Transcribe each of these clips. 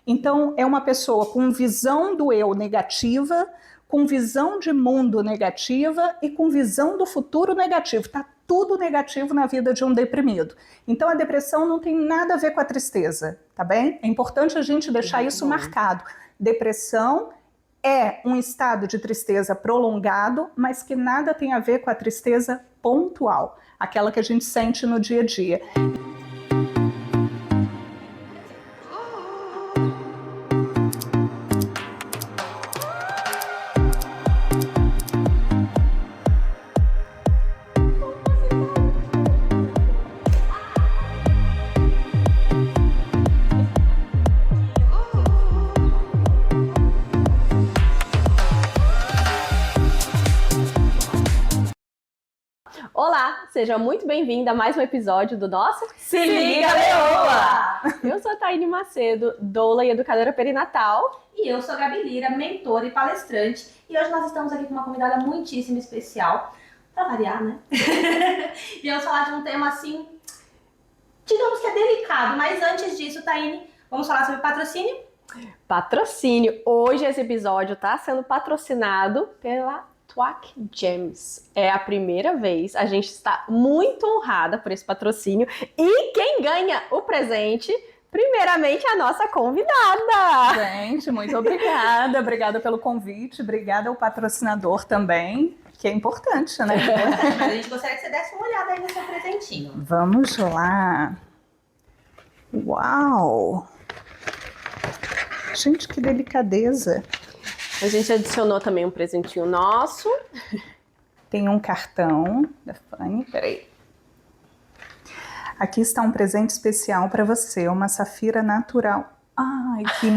Então, é uma pessoa com visão do eu negativa, com visão de mundo negativa e com visão do futuro negativo. Está tudo negativo na vida de um deprimido. Então, a depressão não tem nada a ver com a tristeza, tá bem? É importante a gente deixar isso marcado. Depressão é um estado de tristeza prolongado, mas que nada tem a ver com a tristeza pontual, aquela que a gente sente no dia a dia. Olá, seja muito bem-vinda a mais um episódio do nosso Se Liga Leoa! Eu sou a Taine Macedo, doula e educadora perinatal. E eu sou a Gabi Lira, mentora e palestrante. E hoje nós estamos aqui com uma convidada muitíssimo especial, pra variar, né? E vamos falar de um tema assim, digamos que é delicado, mas antes disso, Taine, vamos falar sobre patrocínio? Patrocínio. Hoje esse episódio está sendo patrocinado pela Twac Gems. É a primeira vez, a gente está muito honrada por esse patrocínio. E quem ganha o presente, primeiramente, a nossa convidada. Gente, muito obrigada. Obrigada pelo convite. Obrigada ao patrocinador também, que é importante, né? Mas a gente gostaria que você desse uma olhada aí no seu presentinho. Vamos lá. Uau! Gente, que delicadeza. A gente adicionou também um presentinho nosso. Tem um cartão da Fanny. Peraí. Aqui está um presente especial para você, uma safira natural. Ai, que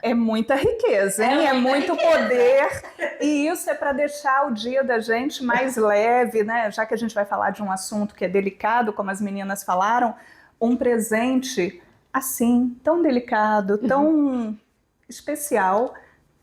é muita riqueza, hein? É muito poder. E isso é para deixar o dia da gente mais leve, né? Já que a gente vai falar de um assunto que é delicado, como as meninas falaram, um presente assim, tão delicado, tão especial,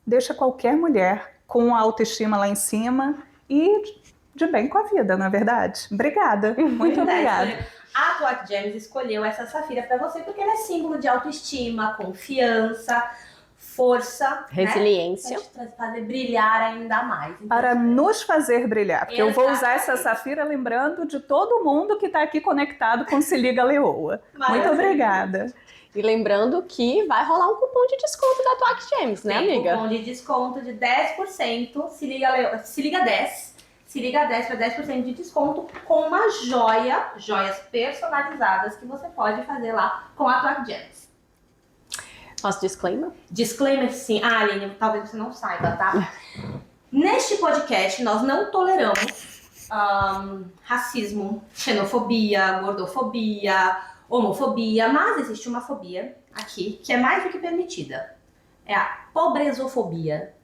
deixa qualquer mulher com a autoestima lá em cima e de bem com a vida, não é verdade? Obrigada, muito obrigada. A Twac Gems escolheu essa safira para você porque ela é símbolo de autoestima, confiança, força, resiliência, né? Pra te fazer brilhar ainda mais. Então, para nos fazer brilhar, porque eu vou usar essa safira lembrando de todo mundo que está aqui conectado com Se Liga Leoa. Muito obrigada. E lembrando que vai rolar um cupom de desconto da Twac Gems, né, amiga? Tem cupom de desconto de 10%, Se Liga 10. Se Liga 10 para 10% de desconto com uma joias personalizadas que você pode fazer lá com a Twac Gems. Nosso disclaimer? Disclaimer sim. Ah, Aline, talvez você não saiba, tá? Neste podcast nós não toleramos racismo, xenofobia, gordofobia, homofobia, mas existe uma fobia aqui que é mais do que permitida. É a pobrezofobia.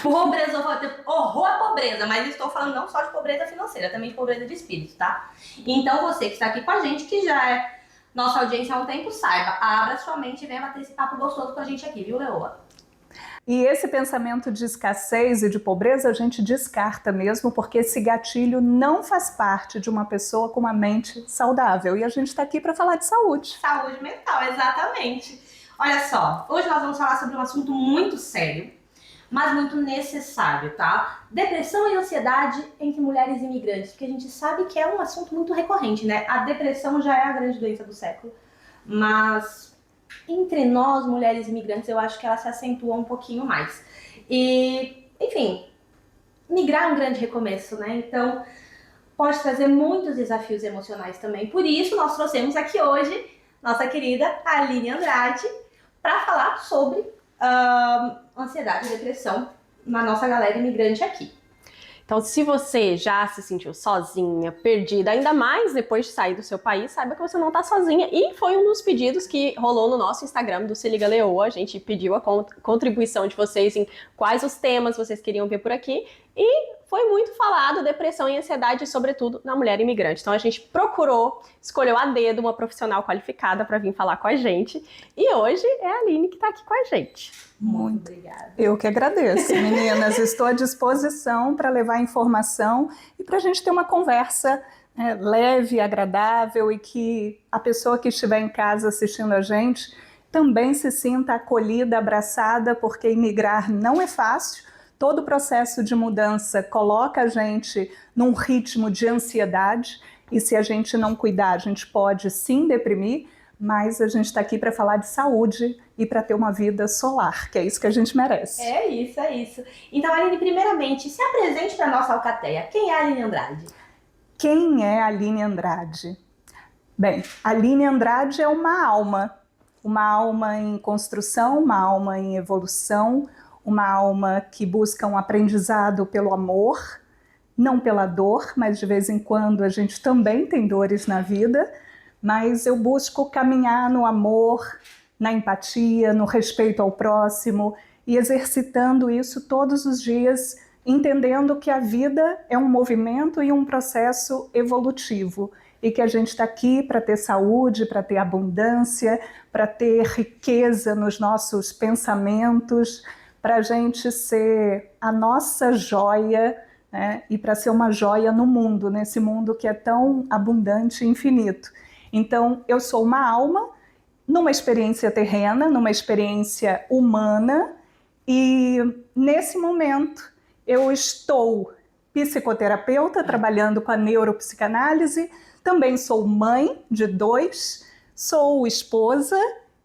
Pobrezofobia, horror à pobreza, mas estou falando não só de pobreza financeira, também de pobreza de espírito, tá? Então você que está aqui com a gente, que já é nossa audiência há um tempo, saiba, abra sua mente e venha bater esse papo gostoso com a gente aqui, viu, Leoa? E esse pensamento de escassez e de pobreza a gente descarta mesmo, porque esse gatilho não faz parte de uma pessoa com uma mente saudável. E a gente está aqui para falar de saúde. Saúde mental, exatamente. Olha só, hoje nós vamos falar sobre um assunto muito sério, mas muito necessário, tá? Depressão e ansiedade entre mulheres imigrantes, porque a gente sabe que é um assunto muito recorrente, né? A depressão já é a grande doença do século, mas entre nós, mulheres imigrantes, eu acho que ela se acentua um pouquinho mais. E, enfim, migrar é um grande recomeço, né? Então, pode trazer muitos desafios emocionais também. Por isso, nós trouxemos aqui hoje nossa querida Aline Andrade para falar sobre ansiedade e depressão na nossa galera imigrante aqui. Então, se você já se sentiu sozinha, perdida, ainda mais depois de sair do seu país, saiba que você não está sozinha. E foi um dos pedidos que rolou no nosso Instagram do Se Liga Leoa. A gente pediu a contribuição de vocês em quais os temas vocês queriam ver por aqui. E foi muito falado depressão e ansiedade, sobretudo na mulher imigrante. Então a gente procurou, escolheu a dedo uma profissional qualificada para vir falar com a gente. E hoje é a Aline que está aqui com a gente. Muito obrigada. Eu que agradeço, meninas. Estou à disposição para levar informação e para a gente ter uma conversa leve, agradável e que a pessoa que estiver em casa assistindo a gente também se sinta acolhida, abraçada, porque imigrar não é fácil. Todo o processo de mudança coloca a gente num ritmo de ansiedade, e se a gente não cuidar, a gente pode sim deprimir, mas a gente está aqui para falar de saúde e para ter uma vida solar, que é isso que a gente merece. É isso, é isso. Então, Aline, primeiramente, se apresente para a nossa alcateia. Quem é a Aline Andrade? Quem é a Aline Andrade? Bem, a Aline Andrade é uma alma em construção, uma alma em evolução, uma alma que busca um aprendizado pelo amor, não pela dor, mas de vez em quando a gente também tem dores na vida, mas eu busco caminhar no amor, na empatia, no respeito ao próximo e exercitando isso todos os dias, entendendo que a vida é um movimento e um processo evolutivo e que a gente está aqui para ter saúde, para ter abundância, para ter riqueza nos nossos pensamentos, para a gente ser a nossa joia, né? E para ser uma joia no mundo, nesse mundo que é tão abundante e infinito. Então, eu sou uma alma numa experiência terrena, numa experiência humana, e nesse momento eu estou psicoterapeuta, trabalhando com a neuropsicanálise, também sou mãe de 2, sou esposa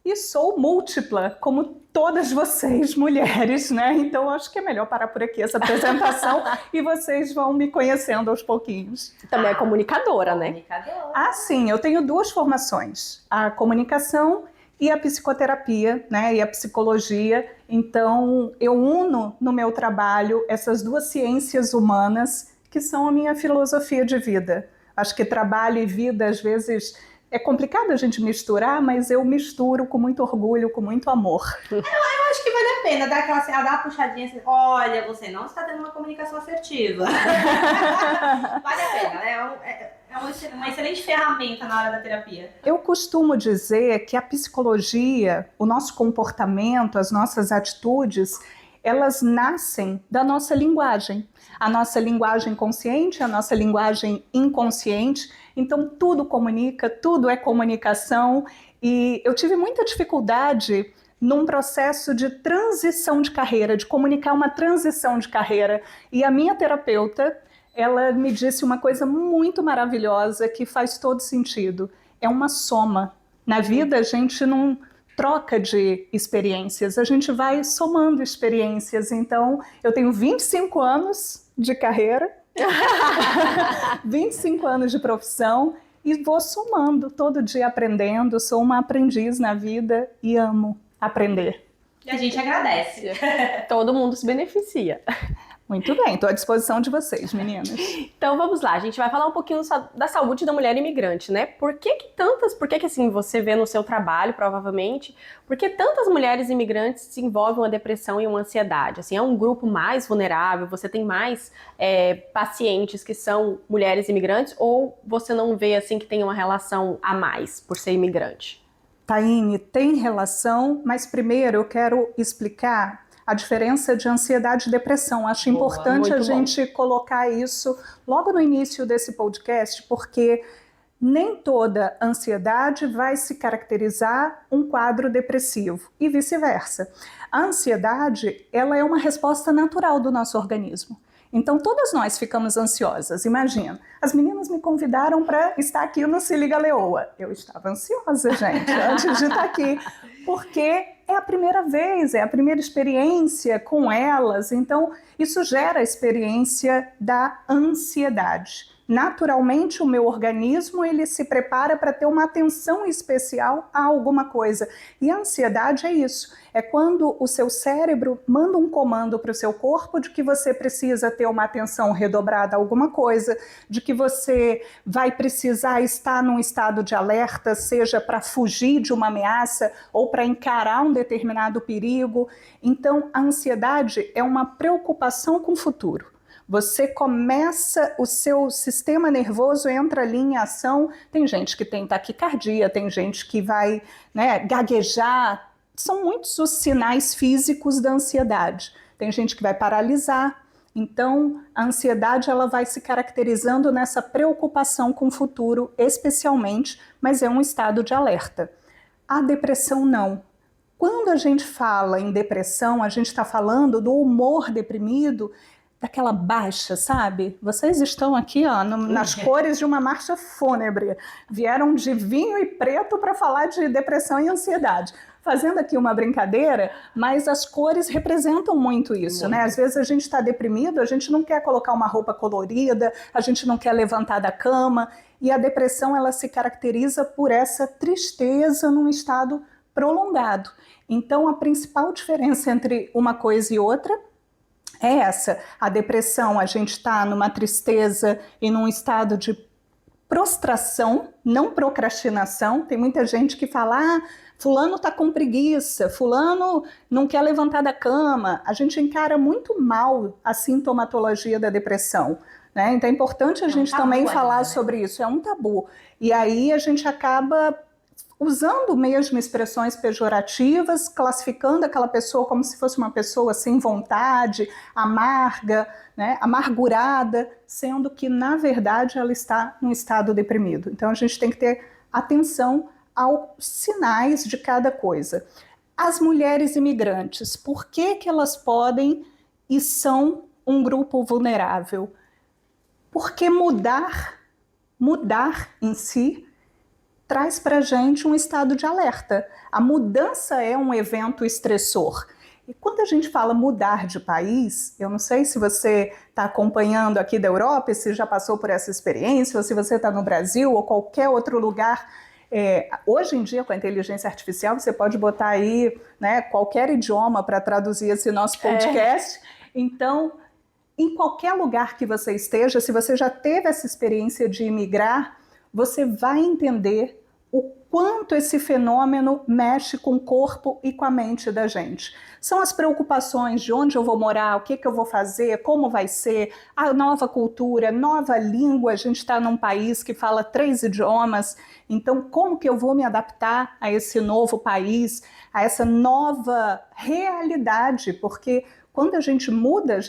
e sou múltipla, como todas vocês, mulheres, né? Então acho que é melhor parar por aqui essa apresentação e vocês vão me conhecendo aos pouquinhos. Também é comunicadora, né? Comunicadora. Ah, sim, eu tenho 2 formações, a comunicação e a psicoterapia, né? E a psicologia. Então eu uno no meu trabalho essas 2 ciências humanas que são a minha filosofia de vida. Acho que trabalho e vida às vezes é complicado a gente misturar, mas eu misturo com muito orgulho, com muito amor. Eu acho que vale a pena dar aquela dar uma puxadinha assim, olha, você não está tendo uma comunicação assertiva. Vale a pena, né? É uma excelente ferramenta na hora da terapia. Eu costumo dizer que a psicologia, o nosso comportamento, as nossas atitudes, elas nascem da nossa linguagem. A nossa linguagem consciente, a nossa linguagem inconsciente. Então tudo comunica, tudo é comunicação. E eu tive muita dificuldade num processo de transição de carreira, de comunicar uma transição de carreira. E a minha terapeuta, ela me disse uma coisa muito maravilhosa que faz todo sentido. É uma soma. Na vida a gente não troca de experiências, a gente vai somando experiências. Então, eu tenho 25 anos de carreira, 25 anos de profissão e vou somando, todo dia aprendendo. Sou uma aprendiz na vida e amo aprender. E a gente agradece. Todo mundo se beneficia. Muito bem, estou à disposição de vocês, meninas. Então vamos lá, a gente vai falar um pouquinho da saúde da mulher imigrante, né? Por que assim, você vê no seu trabalho, provavelmente, por que tantas mulheres imigrantes se envolvem uma depressão e uma ansiedade? Assim, é um grupo mais vulnerável, você tem mais pacientes que são mulheres imigrantes, ou você não vê assim que tem uma relação a mais por ser imigrante? Taine, tem relação, mas primeiro eu quero explicar a diferença de ansiedade e depressão. Acho importante a gente colocar isso logo no início desse podcast, porque nem toda ansiedade vai se caracterizar um quadro depressivo e vice-versa. A ansiedade, ela é uma resposta natural do nosso organismo. Então todas nós ficamos ansiosas. Imagina, as meninas me convidaram para estar aqui no Se Liga Leoa. Eu estava ansiosa, gente, antes de estar aqui, porque é a primeira vez, é a primeira experiência com elas, então isso gera a experiência da ansiedade. Naturalmente, o meu organismo ele se prepara para ter uma atenção especial a alguma coisa. E a ansiedade é isso, é quando o seu cérebro manda um comando para o seu corpo de que você precisa ter uma atenção redobrada a alguma coisa, de que você vai precisar estar num estado de alerta, seja para fugir de uma ameaça ou para encarar um determinado perigo. Então, a ansiedade é uma preocupação com o futuro. Você começa, o seu sistema nervoso entra ali em ação. Tem gente que tem taquicardia, tem gente que vai, gaguejar. São muitos os sinais físicos da ansiedade. Tem gente que vai paralisar. Então, a ansiedade ela vai se caracterizando nessa preocupação com o futuro, especialmente, mas é um estado de alerta. A depressão não. Quando a gente fala em depressão, a gente está falando do humor deprimido, daquela baixa, sabe? Vocês estão aqui, ó, nas cores de uma marcha fúnebre. Vieram de vinho e preto para falar de depressão e ansiedade. Fazendo aqui uma brincadeira, mas as cores representam muito isso, né? Às vezes a gente está deprimido, a gente não quer colocar uma roupa colorida, a gente não quer levantar da cama, e a depressão, ela se caracteriza por essa tristeza num estado prolongado. Então, a principal diferença entre uma coisa e outra é essa. A depressão, a gente está numa tristeza e num estado de prostração, não procrastinação. Tem muita gente que fala, fulano está com preguiça, fulano não quer levantar da cama. A gente encara muito mal a sintomatologia da depressão, né? Então é importante a gente também falar sobre isso, é um tabu. E aí a gente acaba usando mesmo expressões pejorativas, classificando aquela pessoa como se fosse uma pessoa sem vontade, amarga, né, amargurada, sendo que, na verdade, ela está num estado deprimido. Então, a gente tem que ter atenção aos sinais de cada coisa. As mulheres imigrantes, por que elas podem e são um grupo vulnerável? Porque mudar em si traz para a gente um estado de alerta. A mudança é um evento estressor. E quando a gente fala mudar de país, eu não sei se você está acompanhando aqui da Europa, se já passou por essa experiência, ou se você está no Brasil ou qualquer outro lugar. Hoje em dia, com a inteligência artificial, você pode botar aí, né, qualquer idioma para traduzir esse nosso podcast. Então, em qualquer lugar que você esteja, se você já teve essa experiência de imigrar, você vai entender o quanto esse fenômeno mexe com o corpo e com a mente da gente. São as preocupações de onde eu vou morar, o que eu vou fazer, como vai ser, a nova cultura, nova língua. A gente está num país que fala 3 idiomas, então como que eu vou me adaptar a esse novo país, a essa nova realidade? Porque quando a gente muda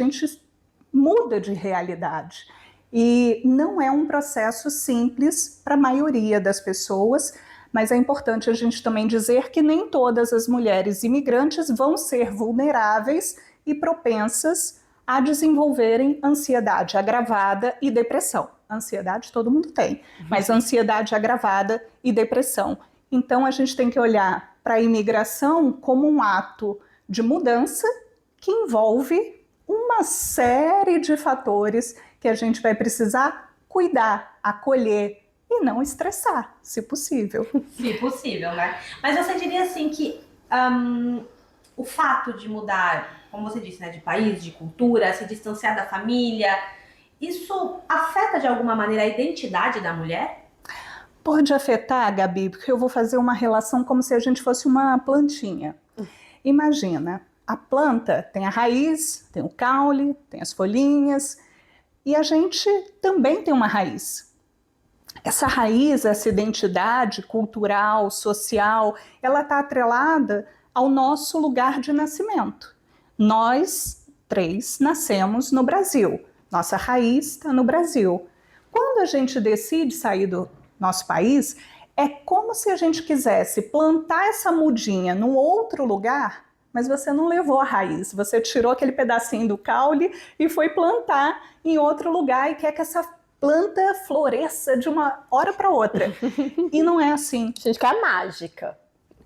de realidade. E não é um processo simples para a maioria das pessoas, mas é importante a gente também dizer que nem todas as mulheres imigrantes vão ser vulneráveis e propensas a desenvolverem ansiedade agravada e depressão. Ansiedade todo mundo tem, mas ansiedade agravada e depressão. Então a gente tem que olhar para a imigração como um ato de mudança que envolve uma série de fatores que a gente vai precisar cuidar, acolher e não estressar, se possível. Se possível, né? Mas você diria assim que o fato de mudar, como você disse, né, de país, de cultura, se distanciar da família, isso afeta de alguma maneira a identidade da mulher? Pode afetar, Gabi, porque eu vou fazer uma relação como se a gente fosse uma plantinha. Imagina, a planta tem a raiz, tem o caule, tem as folhinhas, e a gente também tem uma raiz. Essa raiz, essa identidade cultural, social, ela está atrelada ao nosso lugar de nascimento. Nós 3 nascemos no Brasil, nossa raiz está no Brasil. Quando a gente decide sair do nosso país, é como se a gente quisesse plantar essa mudinha num outro lugar, mas você não levou a raiz, você tirou aquele pedacinho do caule e foi plantar em outro lugar e quer que essa planta floresça de uma hora para outra. E não é assim. A gente quer mágica.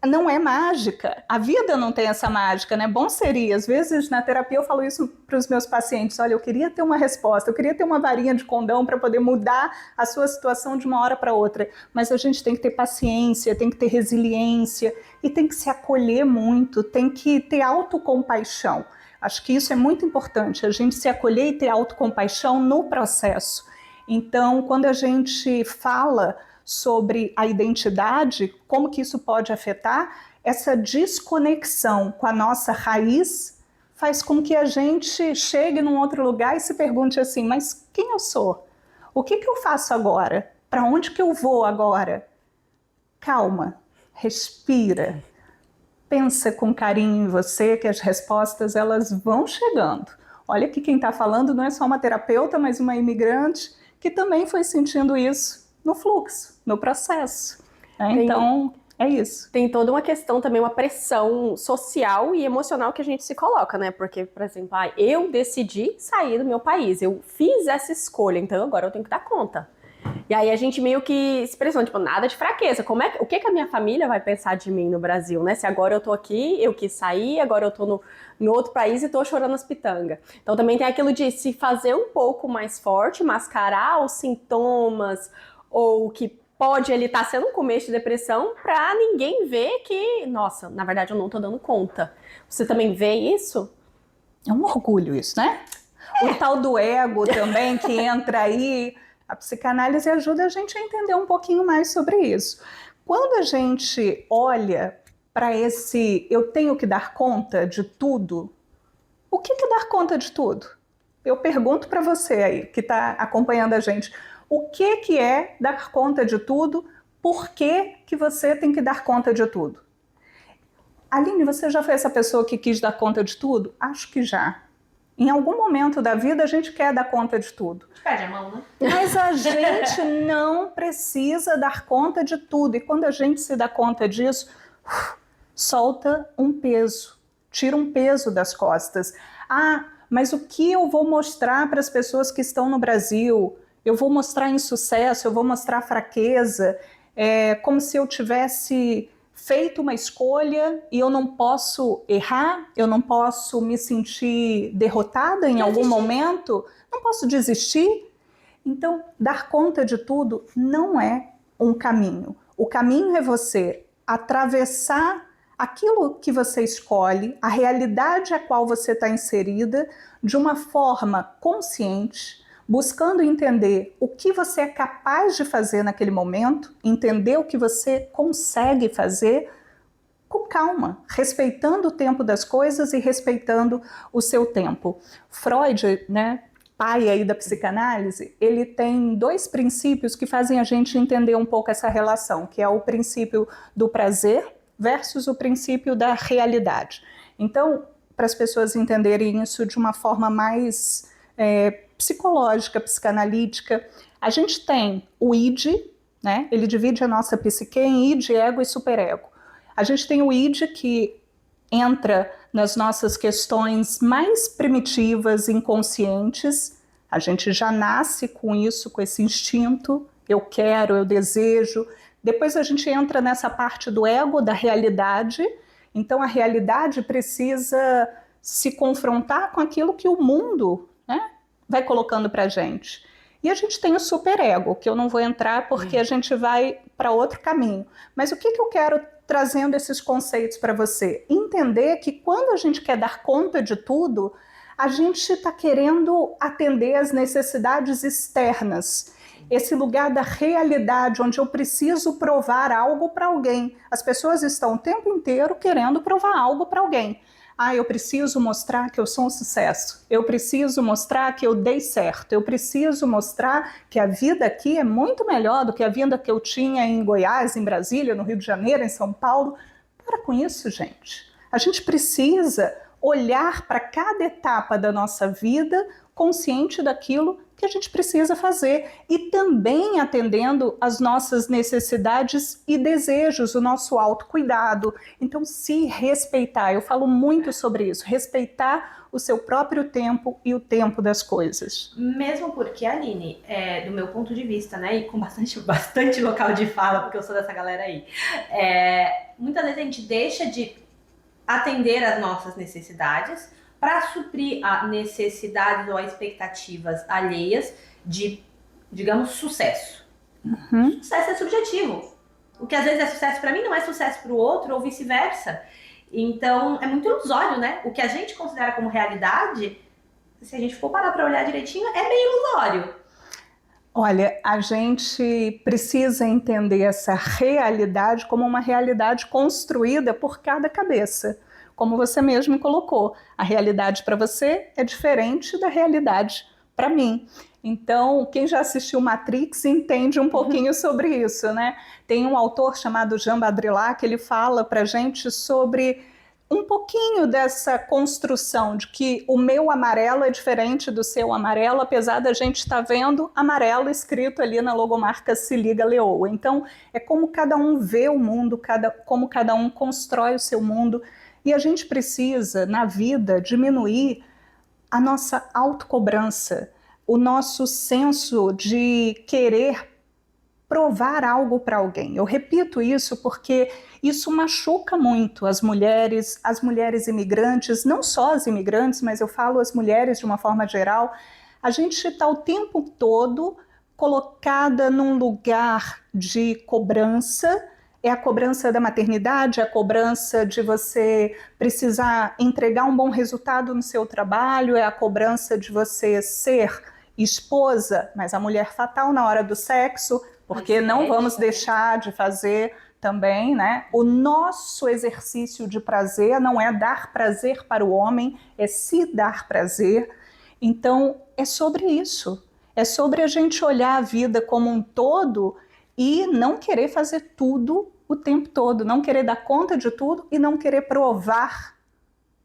Não é mágica. A vida não tem essa mágica, né? Bom seria. Às vezes na terapia eu falo isso para os meus pacientes. Olha, eu queria ter uma resposta, eu queria ter uma varinha de condão para poder mudar a sua situação de uma hora para outra. Mas a gente tem que ter paciência, tem que ter resiliência e tem que se acolher muito, tem que ter autocompaixão. Acho que isso é muito importante, a gente se acolher e ter autocompaixão no processo. Então, quando a gente fala sobre a identidade, como que isso pode afetar, essa desconexão com a nossa raiz faz com que a gente chegue num outro lugar e se pergunte assim, mas quem eu sou? O que eu faço agora? Para onde que eu vou agora? Calma, respira, pensa com carinho em você que as respostas elas vão chegando. Olha que quem está falando não é só uma terapeuta, mas uma imigrante que também foi sentindo isso no fluxo, no processo. Então, É isso. Tem toda uma questão também, uma pressão social e emocional que a gente se coloca, né? Porque, por exemplo, eu decidi sair do meu país, eu fiz essa escolha, então agora eu tenho que dar conta. E aí a gente meio que se pressiona, tipo, nada de fraqueza. O que a minha família vai pensar de mim no Brasil, né? Se agora eu tô aqui, eu quis sair, agora eu tô em outro país e tô chorando as pitangas. Então também tem aquilo de se fazer um pouco mais forte, mascarar os sintomas, ou que pode ele estar sendo um começo de depressão pra ninguém ver que, nossa, na verdade eu não tô dando conta. Você também vê isso? É um orgulho isso, né? O tal do ego também que entra aí. A psicanálise ajuda a gente a entender um pouquinho mais sobre isso. Quando a gente olha para esse eu tenho que dar conta de tudo, o que é dar conta de tudo? Eu pergunto para você aí, que está acompanhando a gente, o que é dar conta de tudo? Por que você tem que dar conta de tudo? Aline, você já foi essa pessoa que quis dar conta de tudo? Acho que já. Em algum momento da vida a gente quer dar conta de tudo. Perde a mão, né? Mas a gente não precisa dar conta de tudo. E quando a gente se dá conta disso, solta um peso, tira um peso das costas. Ah, mas o que eu vou mostrar para as pessoas que estão no Brasil? Eu vou mostrar insucesso, eu vou mostrar fraqueza, como se eu tivesse feito uma escolha e eu não posso errar, eu não posso me sentir derrotada em algum momento, não posso desistir. Então, dar conta de tudo não é um caminho. O caminho é você atravessar aquilo que você escolhe, a realidade a qual você está inserida, de uma forma consciente, buscando entender o que você é capaz de fazer naquele momento, entender o que você consegue fazer com calma, respeitando o tempo das coisas e respeitando o seu tempo. Freud, né, pai aí da psicanálise, ele tem 2 princípios que fazem a gente entender um pouco essa relação, que é o princípio do prazer versus o princípio da realidade. Então, para as pessoas entenderem isso de uma forma mais psicológica, psicanalítica, a gente tem o id, né? Ele divide a nossa psique em id, ego e superego. A gente tem o id que entra nas nossas questões mais primitivas, inconscientes. A gente já nasce com isso, com esse instinto, eu quero, eu desejo. Depois a gente entra nessa parte do ego, da realidade. Então a realidade precisa se confrontar com aquilo que o mundo, né, vai colocando para a gente. E a gente tem o superego, que eu não vou entrar porque a gente vai para outro caminho. Mas o que eu quero trazendo esses conceitos para você? Entender que quando a gente quer dar conta de tudo, a gente está querendo atender às necessidades externas. Esse lugar da realidade, onde eu preciso provar algo para alguém. As pessoas estão o tempo inteiro querendo provar algo para alguém. Ah, eu preciso mostrar que eu sou um sucesso. Eu preciso mostrar que eu dei certo. Eu preciso mostrar que a vida aqui é muito melhor do que a vida que eu tinha em Goiás, em Brasília, no Rio de Janeiro, em São Paulo. Para com isso, gente. A gente precisa olhar para cada etapa da nossa vida consciente daquilo que a gente precisa fazer e também atendendo às nossas necessidades e desejos, o nosso autocuidado. Então, se respeitar, eu falo muito sobre isso, respeitar o seu próprio tempo e o tempo das coisas. Mesmo porque, Aline, do meu ponto de vista, né, e com bastante local de fala, porque eu sou dessa galera aí, muitas vezes a gente deixa de atender às nossas necessidades para suprir a necessidades ou expectativas alheias de, digamos, sucesso. Sucesso é subjetivo. O que às vezes é sucesso para mim não é sucesso para o outro ou vice-versa. Então, é muito ilusório, né? O que a gente considera como realidade, se a gente for parar para olhar direitinho, é bem ilusório. Olha, a gente precisa entender essa realidade como uma realidade construída por cada cabeça. Como você mesmo colocou, a realidade para você é diferente da realidade para mim. Então, quem já assistiu Matrix entende um pouquinho sobre isso, né? Tem um autor chamado Jean Baudrillard que ele fala para a gente sobre um pouquinho dessa construção de que o meu amarelo é diferente do seu amarelo, apesar da gente estar vendo amarelo escrito ali na logomarca Se Liga Leoa. Então, é como cada um vê o mundo, como cada um constrói o seu mundo. E a gente precisa, na vida, diminuir a nossa autocobrança, o nosso senso de querer provar algo para alguém. Eu repito isso porque isso machuca muito as mulheres imigrantes, não só as imigrantes, mas eu falo as mulheres de uma forma geral. A gente está o tempo todo colocada num lugar de cobrança. É a cobrança da maternidade, é a cobrança de você precisar entregar um bom resultado no seu trabalho, é a cobrança de você ser esposa, mas a mulher fatal na hora do sexo, porque não vamos deixar de fazer também, né? O nosso exercício de prazer não é dar prazer para o homem, é se dar prazer. Então, é sobre isso. É sobre a gente olhar a vida como um todo e não querer fazer tudo o tempo todo, não querer dar conta de tudo e não querer provar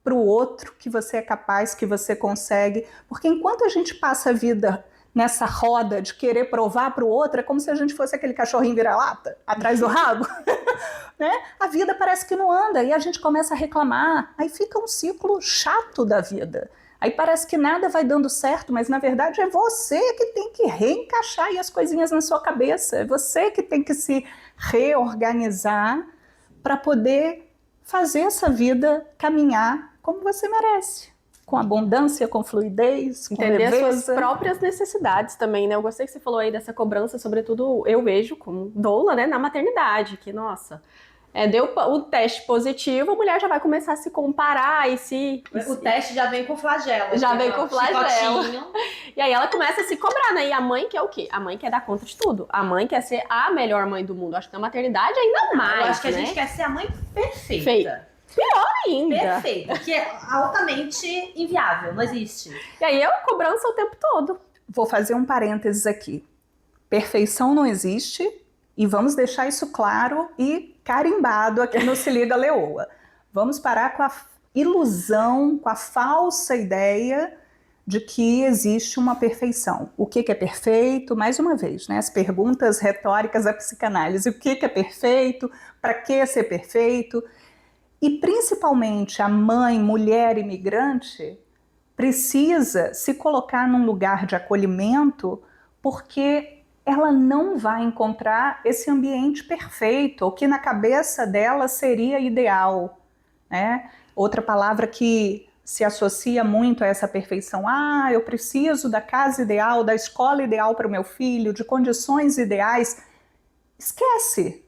para o outro que você é capaz, que você consegue. Porque enquanto a gente passa a vida nessa roda de querer provar para o outro, é como se a gente fosse aquele cachorrinho vira-lata, atrás do rabo, né? A vida parece que não anda e a gente começa a reclamar, aí fica um ciclo chato da vida. Aí parece que nada vai dando certo, mas na verdade é você que tem que reencaixar aí as coisinhas na sua cabeça, é você que tem que se reorganizar para poder fazer essa vida caminhar como você merece. Com abundância, com fluidez, com entender leveza. as suas próprias necessidades também, né? Eu gostei que você falou aí dessa cobrança, sobretudo eu vejo como doula, né, na maternidade, que, nossa, deu o teste positivo, a mulher já vai começar a se comparar O teste já vem com flagelo. Já vem com flagelo. Chicotinho. E aí ela começa a se cobrar, né? E a mãe quer o quê? A mãe quer dar conta de tudo. A mãe quer ser a melhor mãe do mundo. Acho que na maternidade ainda mais, Eu acho que né? a gente quer ser a mãe perfeita. Feita. Pior ainda. Perfeita, que é altamente inviável, não existe. E aí é uma cobrança o tempo todo. Vou fazer um parênteses aqui. Perfeição não existe e vamos deixar isso claro e carimbado aqui no Se Liga Leoa. Vamos parar com a ilusão, com a falsa ideia de que existe uma perfeição. O que é perfeito? Mais uma vez, né? As perguntas retóricas da psicanálise. O que é perfeito? Para que ser perfeito? E principalmente a mãe, mulher imigrante, precisa se colocar num lugar de acolhimento porque ela não vai encontrar esse ambiente perfeito, ou que na cabeça dela seria ideal, né? Outra palavra que se associa muito a essa perfeição. Ah, eu preciso da casa ideal, da escola ideal para o meu filho, de condições ideais. Esquece!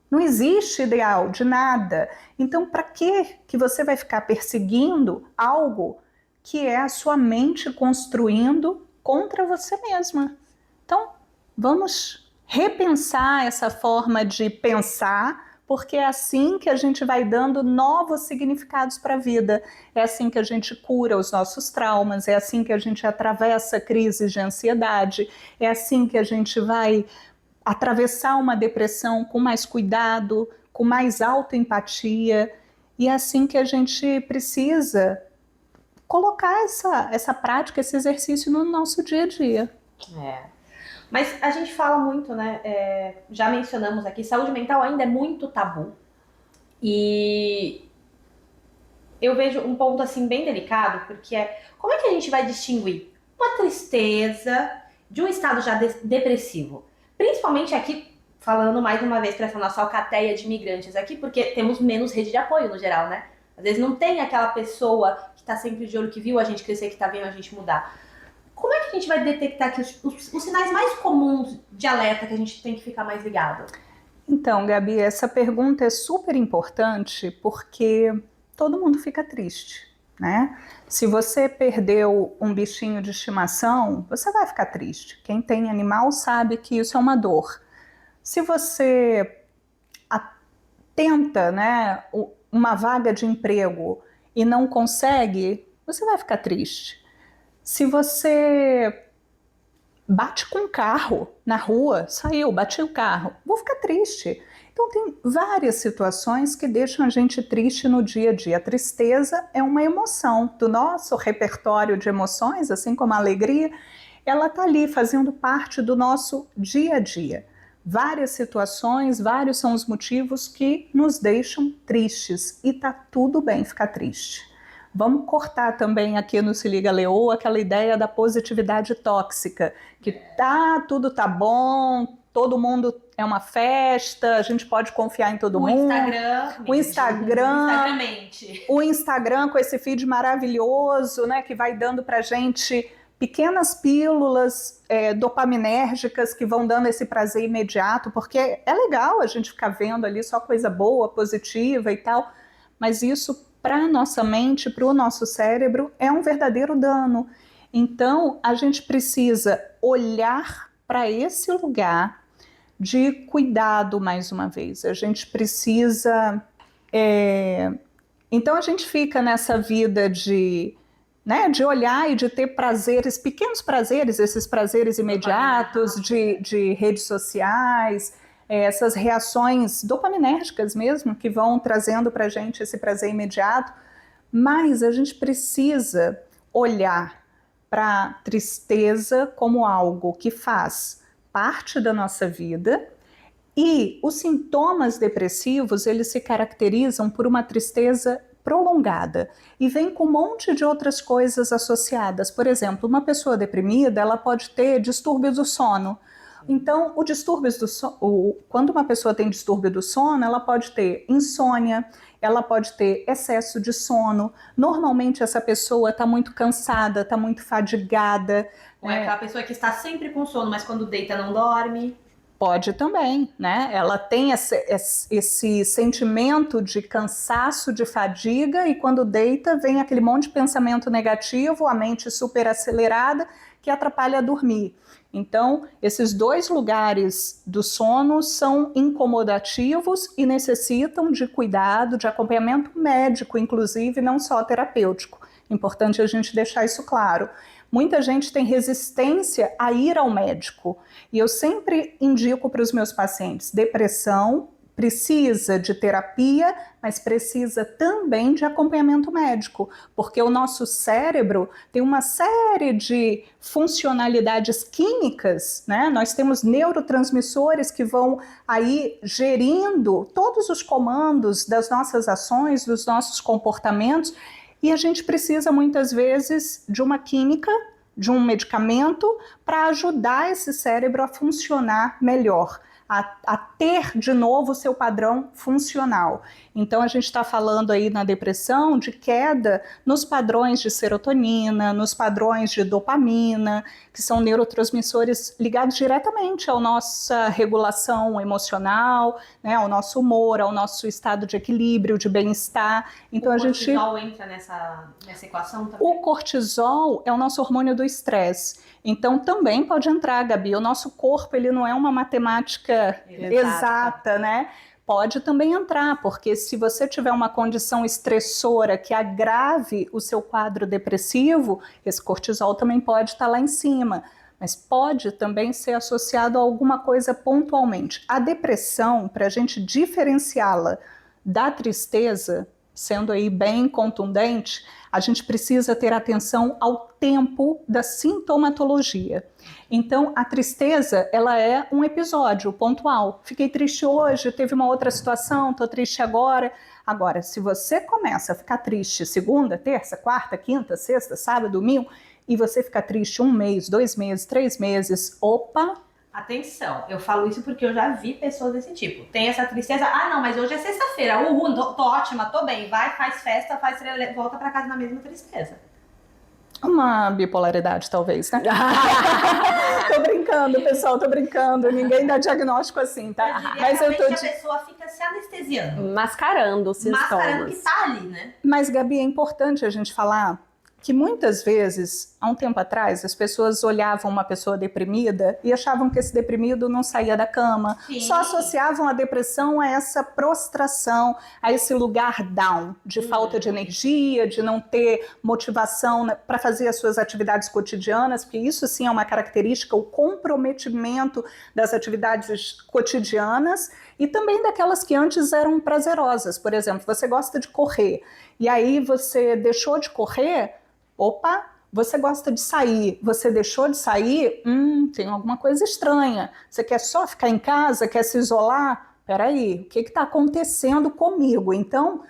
Não existe ideal de nada. Então, para que você vai ficar perseguindo algo que é a sua mente construindo contra você mesma? Então, vamos repensar essa forma de pensar, porque é assim que a gente vai dando novos significados para a vida. É assim que a gente cura os nossos traumas, é assim que a gente atravessa crises de ansiedade, é assim que a gente vai atravessar uma depressão com mais cuidado, com mais autoempatia, e é assim que a gente precisa colocar essa prática, esse exercício no nosso dia a dia. Mas a gente fala muito, né? Já mencionamos aqui, saúde mental ainda é muito tabu. E eu vejo um ponto assim bem delicado, porque como é que a gente vai distinguir uma tristeza de um estado já depressivo? Principalmente aqui, falando mais uma vez para essa nossa alcateia de imigrantes aqui, porque temos menos rede de apoio no geral, né? Às vezes não tem aquela pessoa que tá sempre de olho, que viu a gente crescer, que tá vendo a gente mudar. Como é que a gente vai detectar aqui os sinais mais comuns de alerta que a gente tem que ficar mais ligado? Então, Gabi, essa pergunta é super importante porque todo mundo fica triste, né? Se você perdeu um bichinho de estimação, você vai ficar triste. Quem tem animal sabe que isso é uma dor. Se você tenta, né, uma vaga de emprego e não consegue, você vai ficar triste. Se você bate com um carro na rua, saiu, bati o carro, vou ficar triste. Então tem várias situações que deixam a gente triste no dia a dia. A tristeza é uma emoção do nosso repertório de emoções, assim como a alegria, ela está ali fazendo parte do nosso dia a dia. Várias situações, vários são os motivos que nos deixam tristes e tá tudo bem ficar triste. Vamos cortar também aqui no Se Liga Leoa aquela ideia da positividade tóxica, que tudo tá bom, todo mundo é uma festa, a gente pode confiar em todo mundo. O Instagram com esse feed maravilhoso, né, que vai dando pra gente pequenas pílulas dopaminérgicas que vão dando esse prazer imediato, porque é legal a gente ficar vendo ali só coisa boa, positiva e tal, mas isso para a nossa mente, para o nosso cérebro, é um verdadeiro dano. Então, a gente precisa olhar para esse lugar de cuidado mais uma vez. A gente precisa... Então, a gente fica nessa vida de olhar e de ter prazeres, pequenos prazeres, esses prazeres imediatos de redes sociais, essas reações dopaminérgicas mesmo, que vão trazendo para a gente esse prazer imediato, mas a gente precisa olhar para a tristeza como algo que faz parte da nossa vida, e os sintomas depressivos, eles se caracterizam por uma tristeza prolongada e vem com um monte de outras coisas associadas. Por exemplo, uma pessoa deprimida, ela pode ter distúrbios do sono. Então, quando uma pessoa tem distúrbio do sono, ela pode ter insônia, ela pode ter excesso de sono. Normalmente essa pessoa está muito cansada, está muito fadigada. Ou é aquela pessoa que está sempre com sono, mas quando deita não dorme. Pode também, né? Ela tem esse sentimento de cansaço, de fadiga, e quando deita vem aquele monte de pensamento negativo, a mente super acelerada, que atrapalha a dormir. Então, esses dois lugares do sono são incomodativos e necessitam de cuidado, de acompanhamento médico, inclusive, não só terapêutico. Importante a gente deixar isso claro. Muita gente tem resistência a ir ao médico. E eu sempre indico para os meus pacientes, depressão precisa de terapia, mas precisa também de acompanhamento médico, porque o nosso cérebro tem uma série de funcionalidades químicas, né? Nós temos neurotransmissores que vão aí gerindo todos os comandos das nossas ações, dos nossos comportamentos, e a gente precisa muitas vezes de uma química, de um medicamento para ajudar esse cérebro a funcionar melhor, a ter de novo o seu padrão funcional. Então a gente está falando aí na depressão de queda nos padrões de serotonina, nos padrões de dopamina, que são neurotransmissores ligados diretamente à nossa regulação emocional, né, ao nosso humor, ao nosso estado de equilíbrio, de bem-estar. Então, o cortisol entra nessa equação também? O cortisol é o nosso hormônio do estresse. Então também pode entrar, Gabi. O nosso corpo, ele não é uma matemática exata, né? Pode também entrar, porque se você tiver uma condição estressora que agrave o seu quadro depressivo, esse cortisol também pode estar lá em cima. Mas pode também ser associado a alguma coisa pontualmente. A depressão, para a gente diferenciá-la da tristeza, sendo aí bem contundente, a gente precisa ter atenção ao tempo da sintomatologia. Então, a tristeza, ela é um episódio pontual. Fiquei triste hoje, teve uma outra situação, estou triste agora. Agora, se você começa a ficar triste segunda, terça, quarta, quinta, sexta, sábado, domingo, e você fica triste 1 mês, 2 meses, 3 meses, opa! Atenção, eu falo isso porque eu já vi pessoas desse tipo. Tem essa tristeza, não, mas hoje é sexta-feira, tô ótima, tô bem, vai, faz festa, volta pra casa na mesma tristeza. Uma bipolaridade, talvez, né? Tô brincando, pessoal, tô brincando. Ninguém dá diagnóstico assim, tá? Mas a pessoa fica se anestesiando. Mascarando os sintomas. Mascarando que tá ali, né? Mas, Gabi, é importante a gente falar que muitas vezes há um tempo atrás, as pessoas olhavam uma pessoa deprimida e achavam que esse deprimido não saía da cama. Sim. Só associavam a depressão a essa prostração, a esse lugar down, de falta de energia, de não ter motivação para fazer as suas atividades cotidianas, porque isso sim é uma característica, o comprometimento das atividades cotidianas e também daquelas que antes eram prazerosas. Por exemplo, você gosta de correr e aí você deixou de correr, opa, você gosta de sair, você deixou de sair, tem alguma coisa estranha. Você quer só ficar em casa, quer se isolar? Peraí, o que está acontecendo comigo? Então,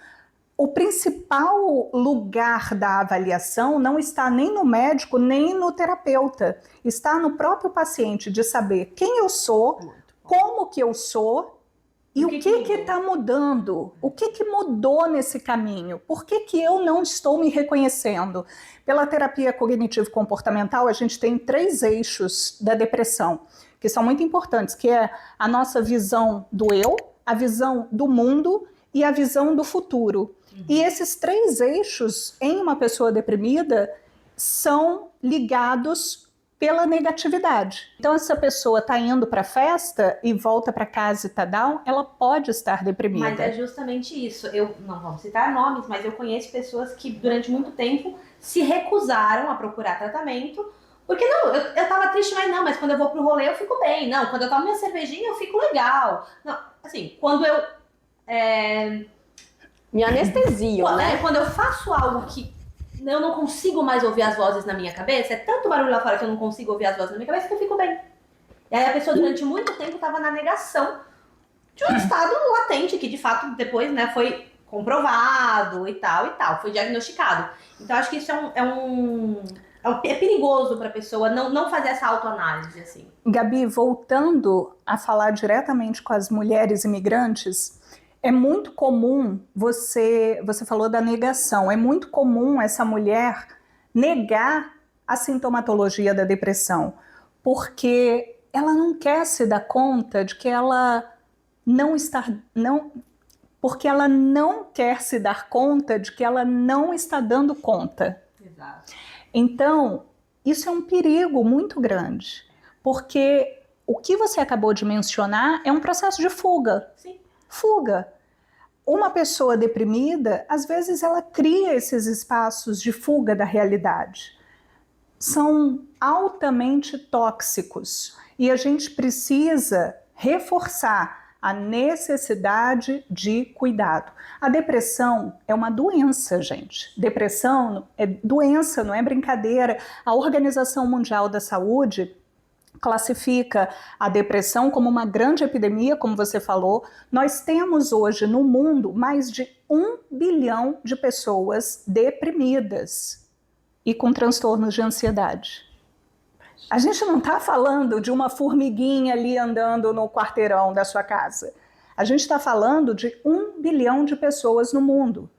o principal lugar da avaliação não está nem no médico, nem no terapeuta. Está no próprio paciente de saber quem eu sou, como que eu sou, e o que está mudando? O que mudou nesse caminho? Por que eu não estou me reconhecendo? Pela terapia cognitivo-comportamental, a gente tem 3 eixos da depressão, que são muito importantes, que é a nossa visão do eu, a visão do mundo e a visão do futuro. E esses 3 eixos, em uma pessoa deprimida, são ligados pela negatividade. Então, essa pessoa está indo para a festa e volta para casa e está down, ela pode estar deprimida. Mas é justamente isso. Eu não vamos citar nomes, mas eu conheço pessoas que durante muito tempo se recusaram a procurar tratamento, porque não, eu tava triste, mas quando eu vou pro rolê eu fico bem. Não, quando eu tomo minha cervejinha eu fico legal. Não, assim, quando eu Me anestesiam, né? quando eu faço algo que eu não consigo mais ouvir as vozes na minha cabeça, é tanto barulho lá fora que eu não consigo ouvir as vozes na minha cabeça que eu fico bem. E aí a pessoa durante muito tempo estava na negação de um estado latente, que de fato depois, né, foi comprovado e tal, foi diagnosticado. Então acho que isso é perigoso para a pessoa não fazer essa autoanálise, assim. Gabi, voltando a falar diretamente com as mulheres imigrantes, é muito comum, você falou da negação, é muito comum essa mulher negar a sintomatologia da depressão, porque ela não quer se dar conta de que ela porque ela não quer se dar conta de que ela não está dando conta. Exato. Então, isso é um perigo muito grande, porque o que você acabou de mencionar é um processo de fuga. Sim. Fuga. Uma pessoa deprimida, às vezes ela cria esses espaços de fuga da realidade. São altamente tóxicos e a gente precisa reforçar a necessidade de cuidado. A depressão é uma doença, gente. Depressão é doença, não é brincadeira. A Organização Mundial da Saúde classifica a depressão como uma grande epidemia, como você falou. Nós temos hoje no mundo mais de 1 bilhão de pessoas deprimidas e com transtornos de ansiedade. A gente não está falando de uma formiguinha ali andando no quarteirão da sua casa. A gente está falando de 1 bilhão de pessoas no mundo.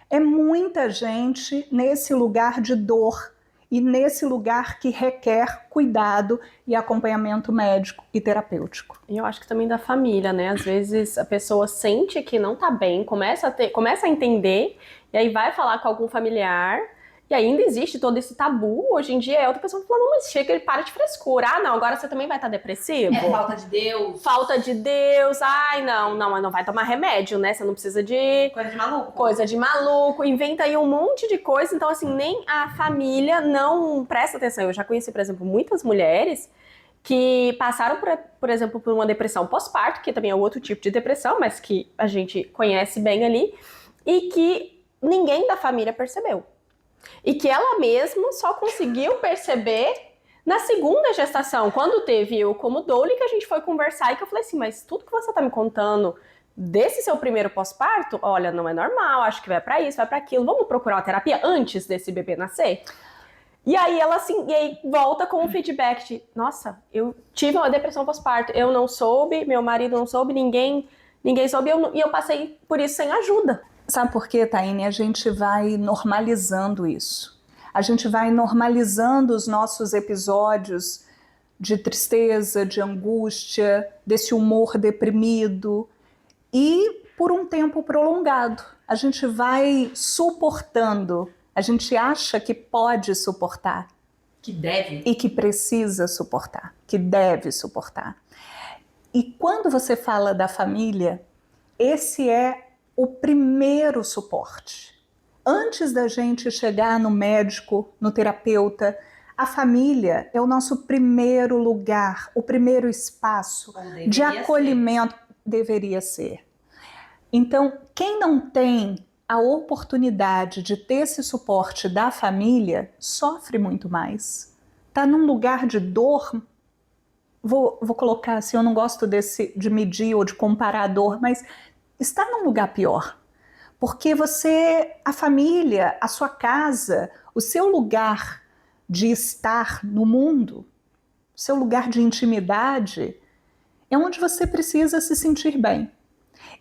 É muita gente nesse lugar de dor e nesse lugar que requer cuidado e acompanhamento médico e terapêutico. E eu acho que também da família, né? Às vezes a pessoa sente que não tá bem, começa a entender, e aí vai falar com algum familiar, e ainda existe todo esse tabu. Hoje em dia é outra pessoa falando, mas chega, ele para de frescura. Ah, não, agora você também vai estar depressivo? É falta de Deus. Falta de Deus. Ai, não vai tomar remédio, né? Você não precisa de... Coisa de maluco. Coisa de maluco. Inventa aí um monte de coisa. Então, assim, nem a família não presta atenção. Eu já conheci, por exemplo, muitas mulheres que passaram, por exemplo, por uma depressão pós-parto, que também é outro tipo de depressão, mas que a gente conhece bem ali, e que ninguém da família percebeu. E que ela mesma só conseguiu perceber na segunda gestação, quando teve eu como doula, que a gente foi conversar e que eu falei assim, mas tudo que você tá me contando desse seu primeiro pós-parto, olha, não é normal, acho que vai pra isso, vai pra aquilo, vamos procurar uma terapia antes desse bebê nascer? E aí ela assim, e aí volta com um feedback de, nossa, eu tive uma depressão pós-parto, eu não soube, meu marido não soube, ninguém soube, e eu passei por isso sem ajuda. Sabe por quê, Taine? A gente vai normalizando isso. A gente vai normalizando os nossos episódios de tristeza, de angústia, desse humor deprimido. E por um tempo prolongado, a gente vai suportando. A gente acha que pode suportar. Que deve. E que precisa suportar, que deve suportar. E quando você fala da família, esse é o primeiro suporte. Antes da gente chegar no médico, no terapeuta, a família é o nosso primeiro lugar, o primeiro espaço de acolhimento. Deveria ser. Então, quem não tem a oportunidade de ter esse suporte da família, sofre muito mais. Está num lugar de dor, vou colocar assim, eu não gosto de medir ou de comparar a dor, mas está num lugar pior. Porque a família, a sua casa, o seu lugar de estar no mundo, o seu lugar de intimidade, é onde você precisa se sentir bem.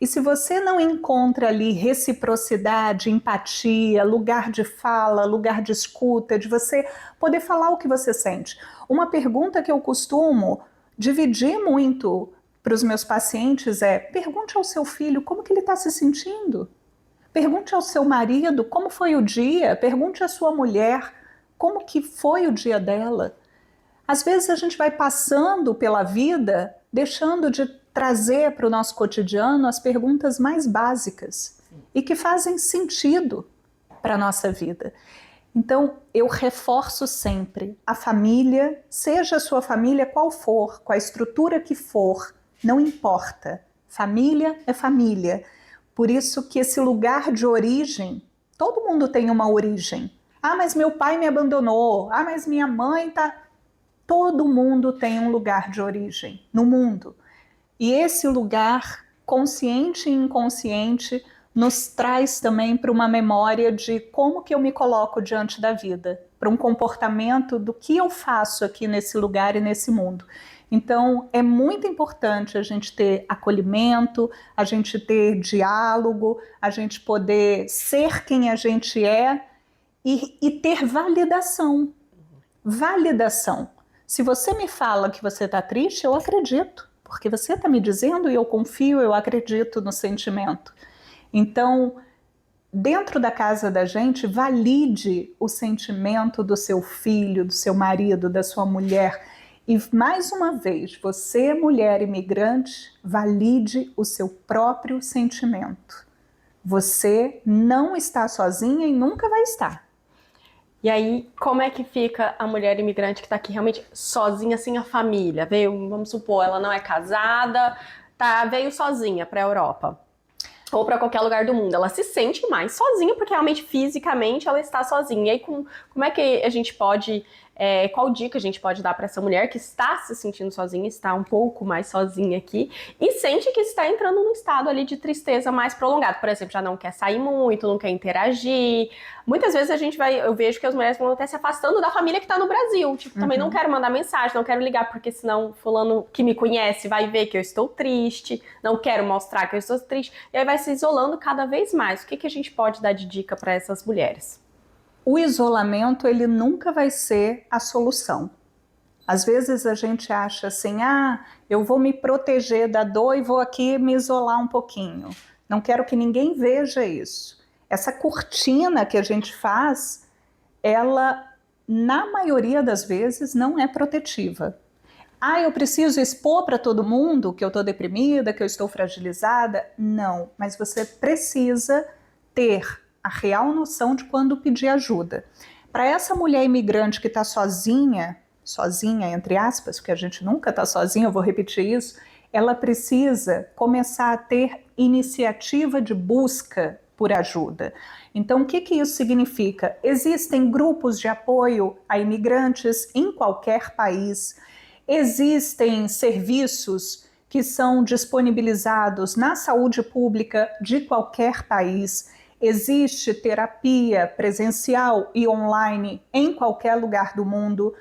E se você não encontra ali reciprocidade, empatia, lugar de fala, lugar de escuta, de você poder falar o que você sente. Uma pergunta que eu costumo dividir muito para os meus pacientes é: pergunte ao seu filho como que ele está se sentindo. Pergunte ao seu marido como foi o dia. Pergunte à sua mulher como que foi o dia dela. Às vezes a gente vai passando pela vida deixando de trazer para o nosso cotidiano as perguntas mais básicas e que fazem sentido para a nossa vida. Então, eu reforço sempre, a família, seja a sua família qual for, com a estrutura que for, não importa. Família é família. Por isso que esse lugar de origem, todo mundo tem uma origem. Ah, mas meu pai me abandonou. Ah, mas minha mãe tá... Todo mundo tem um lugar de origem no mundo. E esse lugar, consciente e inconsciente, nos traz também para uma memória de como que eu me coloco diante da vida, para um comportamento do que eu faço aqui nesse lugar e nesse mundo. Então, é muito importante a gente ter acolhimento, a gente ter diálogo, a gente poder ser quem a gente é e ter validação. Validação. Se você me fala que você está triste, eu acredito. Porque você está me dizendo e eu confio, eu acredito no sentimento. Então, dentro da casa da gente, valide o sentimento do seu filho, do seu marido, da sua mulher. E, mais uma vez, você, mulher imigrante, valide o seu próprio sentimento. Você não está sozinha e nunca vai estar. E aí, como é que fica a mulher imigrante que está aqui realmente sozinha, sem a família? Veio, vamos supor, ela não é casada, veio sozinha para a Europa ou para qualquer lugar do mundo. Ela se sente mais sozinha porque realmente fisicamente ela está sozinha. E aí, como é que a gente pode... qual dica a gente pode dar para essa mulher que está se sentindo sozinha, está um pouco mais sozinha aqui e sente que está entrando num estado ali de tristeza mais prolongado? Por exemplo, já não quer sair muito, não quer interagir. Muitas vezes eu vejo que as mulheres vão até se afastando da família que está no Brasil. Tipo, também não quero mandar mensagem, não quero ligar, porque senão fulano que me conhece vai ver que eu estou triste, não quero mostrar que eu estou triste. E aí vai se isolando cada vez mais. O que a gente pode dar de dica para essas mulheres? O isolamento, ele nunca vai ser a solução. Às vezes a gente acha assim, eu vou me proteger da dor e vou aqui me isolar um pouquinho. Não quero que ninguém veja isso. Essa cortina que a gente faz, ela, na maioria das vezes, não é protetiva. Eu preciso expor para todo mundo que eu estou deprimida, que eu estou fragilizada? Não, mas você precisa ter a real noção de quando pedir ajuda. Para essa mulher imigrante que está sozinha, entre aspas, porque a gente nunca está sozinha, eu vou repetir isso, ela precisa começar a ter iniciativa de busca por ajuda. Então, o que isso significa? Existem grupos de apoio a imigrantes em qualquer país, existem serviços que são disponibilizados na saúde pública de qualquer país. Existe terapia presencial e online em qualquer lugar do mundo.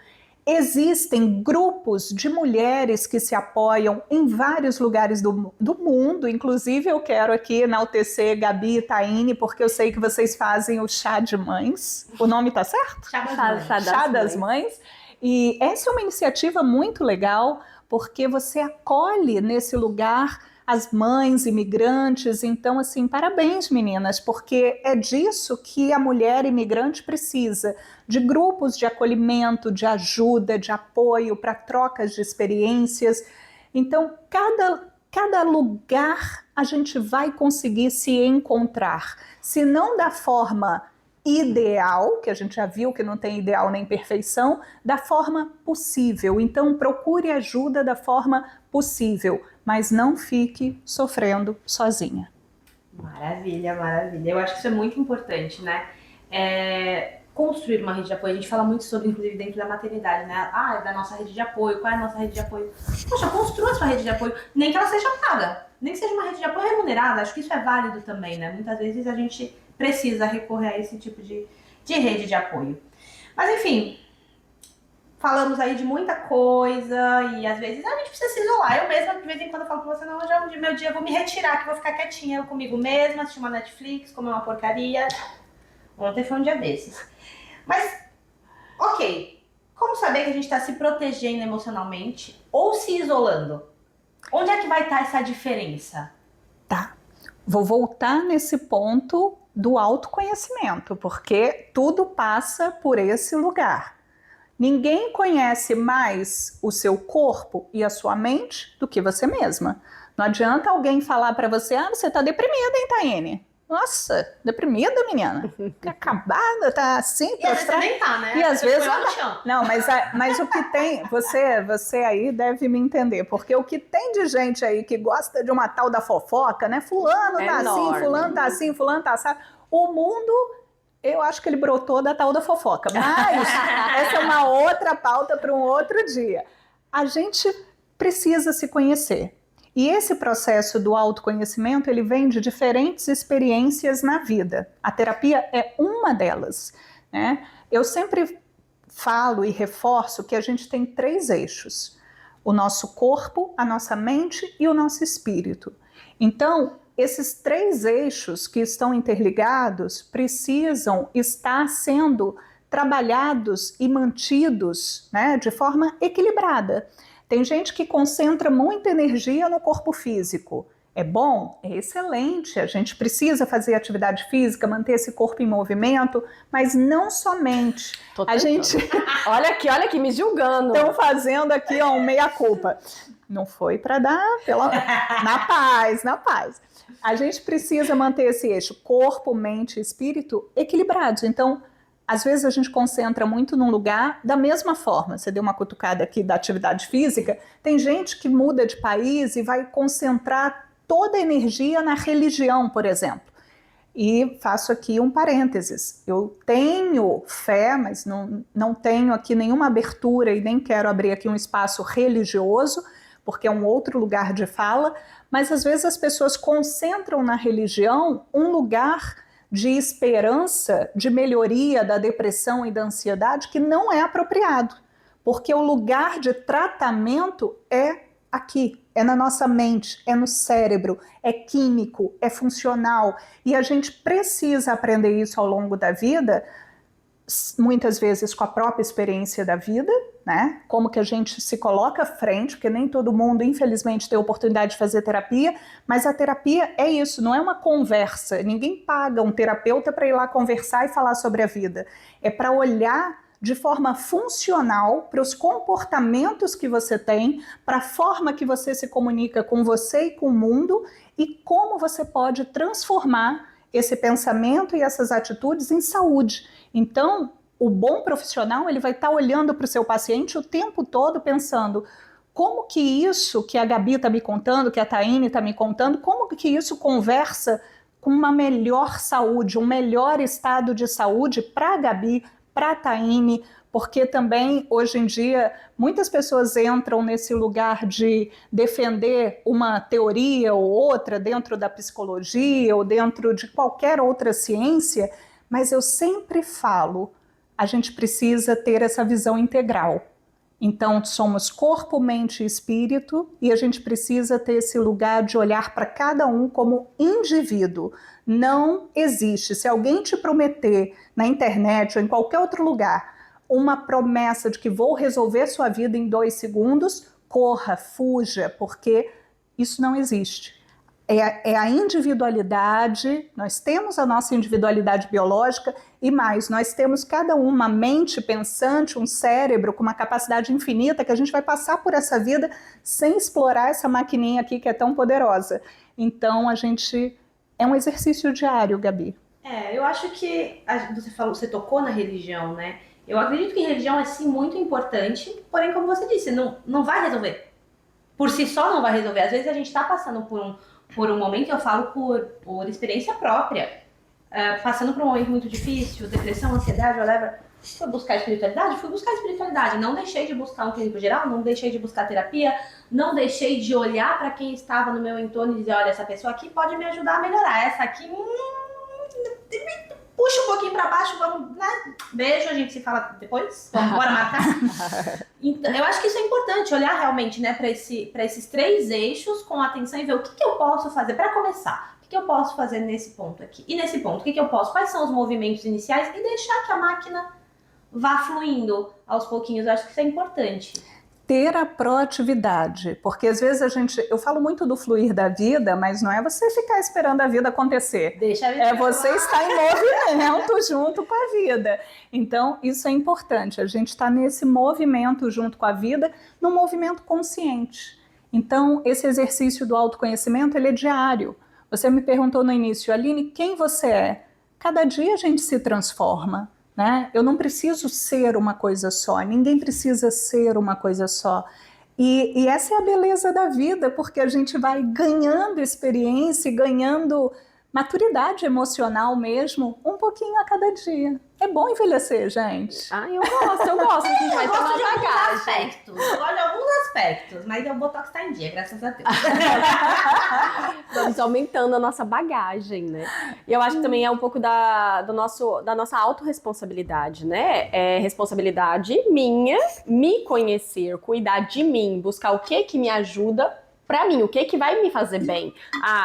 Existem grupos de mulheres que se apoiam em vários lugares do mundo. Inclusive, eu quero aqui enaltecer Gabi e Taine, porque eu sei que vocês fazem o Chá de Mães. O nome tá certo? Chá das Mães. E essa é uma iniciativa muito legal, porque você acolhe nesse lugar as mães imigrantes. Então, assim, parabéns, meninas, porque é disso que a mulher imigrante precisa, de grupos de acolhimento, de ajuda, de apoio para trocas de experiências. Então, cada lugar a gente vai conseguir se encontrar, se não da forma ideal, que a gente já viu que não tem ideal nem perfeição, da forma possível. Então procure ajuda da forma possível, mas não fique sofrendo sozinha. Maravilha, maravilha. Eu acho que isso é muito importante, né? Construir uma rede de apoio. A gente fala muito sobre, inclusive, dentro da maternidade, né? Ah, é da nossa rede de apoio. Qual é a nossa rede de apoio? Poxa, construa a sua rede de apoio. Nem que ela seja paga. Nem que seja uma rede de apoio remunerada. Acho que isso é válido também, né? Muitas vezes a gente precisa recorrer a esse tipo de rede de apoio. Mas, enfim, falamos aí de muita coisa e às vezes a gente precisa se isolar. Eu mesma, de vez em quando, falo com você, não, hoje é meu dia, eu vou me retirar, que eu vou ficar quietinha eu comigo mesma, assistir uma Netflix, comer uma porcaria. Ontem foi um dia desses. Mas, ok, como saber que a gente está se protegendo emocionalmente ou se isolando? Onde é que vai estar essa diferença? Tá, vou voltar nesse ponto do autoconhecimento, porque tudo passa por esse lugar. Ninguém conhece mais o seu corpo e a sua mente do que você mesma. Não adianta alguém falar para você, você está deprimida, hein, Taine? Nossa, deprimida, menina? Acabada, tá assim, e às vezes nem tá, né? E às vezes não tá. Não, mas o que tem, você aí deve me entender, porque o que tem de gente aí que gosta de uma tal da fofoca, né? Fulano tá assim, fulano tá assim, fulano tá assim. O mundo, eu acho que ele brotou da tal da fofoca, mas essa é uma outra pauta para um outro dia. A gente precisa se conhecer. E esse processo do autoconhecimento, ele vem de diferentes experiências na vida. A terapia é uma delas, né? Eu sempre falo e reforço que a gente tem 3 eixos: o nosso corpo, a nossa mente e o nosso espírito. Então, esses 3 eixos que estão interligados precisam estar sendo trabalhados e mantidos, né, de forma equilibrada. Tem gente que concentra muita energia no corpo físico. É bom? É excelente. A gente precisa fazer atividade física, manter esse corpo em movimento, mas não somente. A gente... olha aqui, me julgando. Estão fazendo aqui um meia-culpa. Não foi para dar na paz. A gente precisa manter esse eixo corpo, mente e espírito equilibrados. Então, às vezes a gente concentra muito num lugar da mesma forma. Você deu uma cutucada aqui da atividade física. Tem gente que muda de país e vai concentrar toda a energia na religião, por exemplo. E faço aqui um parênteses. Eu tenho fé, mas não tenho aqui nenhuma abertura e nem quero abrir aqui um espaço religioso, porque é um outro lugar de fala. Mas às vezes as pessoas concentram na religião um lugar de esperança, de melhoria da depressão e da ansiedade que não é apropriado, porque o lugar de tratamento é aqui, é na nossa mente, é no cérebro, é químico, é funcional, e a gente precisa aprender isso ao longo da vida, muitas vezes com a própria experiência da vida, né? Como que a gente se coloca à frente, porque nem todo mundo, infelizmente, tem a oportunidade de fazer terapia, mas a terapia é isso, não é uma conversa. Ninguém paga um terapeuta para ir lá conversar e falar sobre a vida. É para olhar de forma funcional para os comportamentos que você tem, para a forma que você se comunica com você e com o mundo e como você pode transformar esse pensamento e essas atitudes em saúde. Então, o bom profissional, ele vai estar olhando para o seu paciente o tempo todo pensando como que isso que a Gabi está me contando, que a Taine está me contando, como que isso conversa com uma melhor saúde, um melhor estado de saúde para a Gabi, para a Taine, porque também, hoje em dia, muitas pessoas entram nesse lugar de defender uma teoria ou outra dentro da psicologia ou dentro de qualquer outra ciência, mas eu sempre falo, a gente precisa ter essa visão integral. Então, somos corpo, mente e espírito, e a gente precisa ter esse lugar de olhar para cada um como indivíduo. Não existe. Se alguém te prometer na internet ou em qualquer outro lugar uma promessa de que vou resolver sua vida em 2 segundos, corra, fuja, porque isso não existe. É a individualidade, nós temos a nossa individualidade biológica e mais, nós temos cada uma mente pensante, um cérebro com uma capacidade infinita que a gente vai passar por essa vida sem explorar essa maquininha aqui que é tão poderosa. Então, é um exercício diário, Gabi. Eu acho que você tocou na religião, né? Eu acredito que religião é sim muito importante, porém, como você disse, não vai resolver. Por si só não vai resolver. Às vezes a gente está passando por um momento, eu falo por experiência própria, passando por um momento muito difícil, depressão, ansiedade, whatever. Fui buscar espiritualidade. Não deixei de buscar um clínico geral, não deixei de buscar terapia, não deixei de olhar para quem estava no meu entorno e dizer, olha, essa pessoa aqui pode me ajudar a melhorar, essa aqui puxa um pouquinho para baixo, vamos, né? Beijo, a gente se fala depois, vamos bora marcar. Então, eu acho que isso é importante, olhar realmente, né, para esses 3 eixos com atenção e ver o que eu posso fazer para começar. O que eu posso fazer nesse ponto aqui? E nesse ponto, o que eu posso? Quais são os movimentos iniciais? E deixar que a máquina vá fluindo aos pouquinhos. Eu acho que isso é importante. Ter a proatividade, porque às vezes eu falo muito do fluir da vida, mas não é você ficar esperando a vida acontecer. Deixa a vida é você estar em movimento junto com a vida. Então, isso é importante, a gente está nesse movimento junto com a vida, num movimento consciente. Então, esse exercício do autoconhecimento, ele é diário. Você me perguntou no início, Aline, quem você é? Cada dia a gente se transforma. Né? Eu não preciso ser uma coisa só, ninguém precisa ser uma coisa só. E essa é a beleza da vida, porque a gente vai ganhando experiência, ganhando maturidade emocional mesmo, um pouquinho a cada dia. É bom envelhecer, gente. Eu gosto. A gente vai ter uma bagagem. Eu gosto de alguns aspectos, mas o Botox tá em dia, graças a Deus. Vamos aumentando a nossa bagagem, né? E eu acho que também é um pouco da nossa autorresponsabilidade, né? É responsabilidade minha, me conhecer, cuidar de mim, buscar o que me ajuda pra mim, o que vai me fazer bem.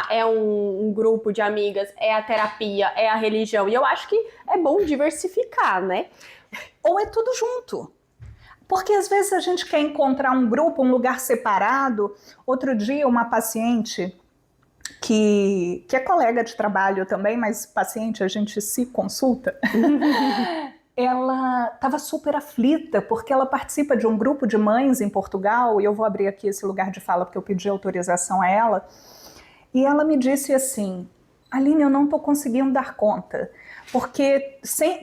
É um grupo de amigas, é a terapia, é a religião. E eu acho que é bom diversificar, né? Ou é tudo junto. Porque às vezes a gente quer encontrar um grupo, um lugar separado. Outro dia, uma paciente que é colega de trabalho também, mas paciente a gente se consulta, ela estava super aflita porque ela participa de um grupo de mães em Portugal, e eu vou abrir aqui esse lugar de fala porque eu pedi autorização a ela, e ela me disse assim, Aline, eu não estou conseguindo dar conta, porque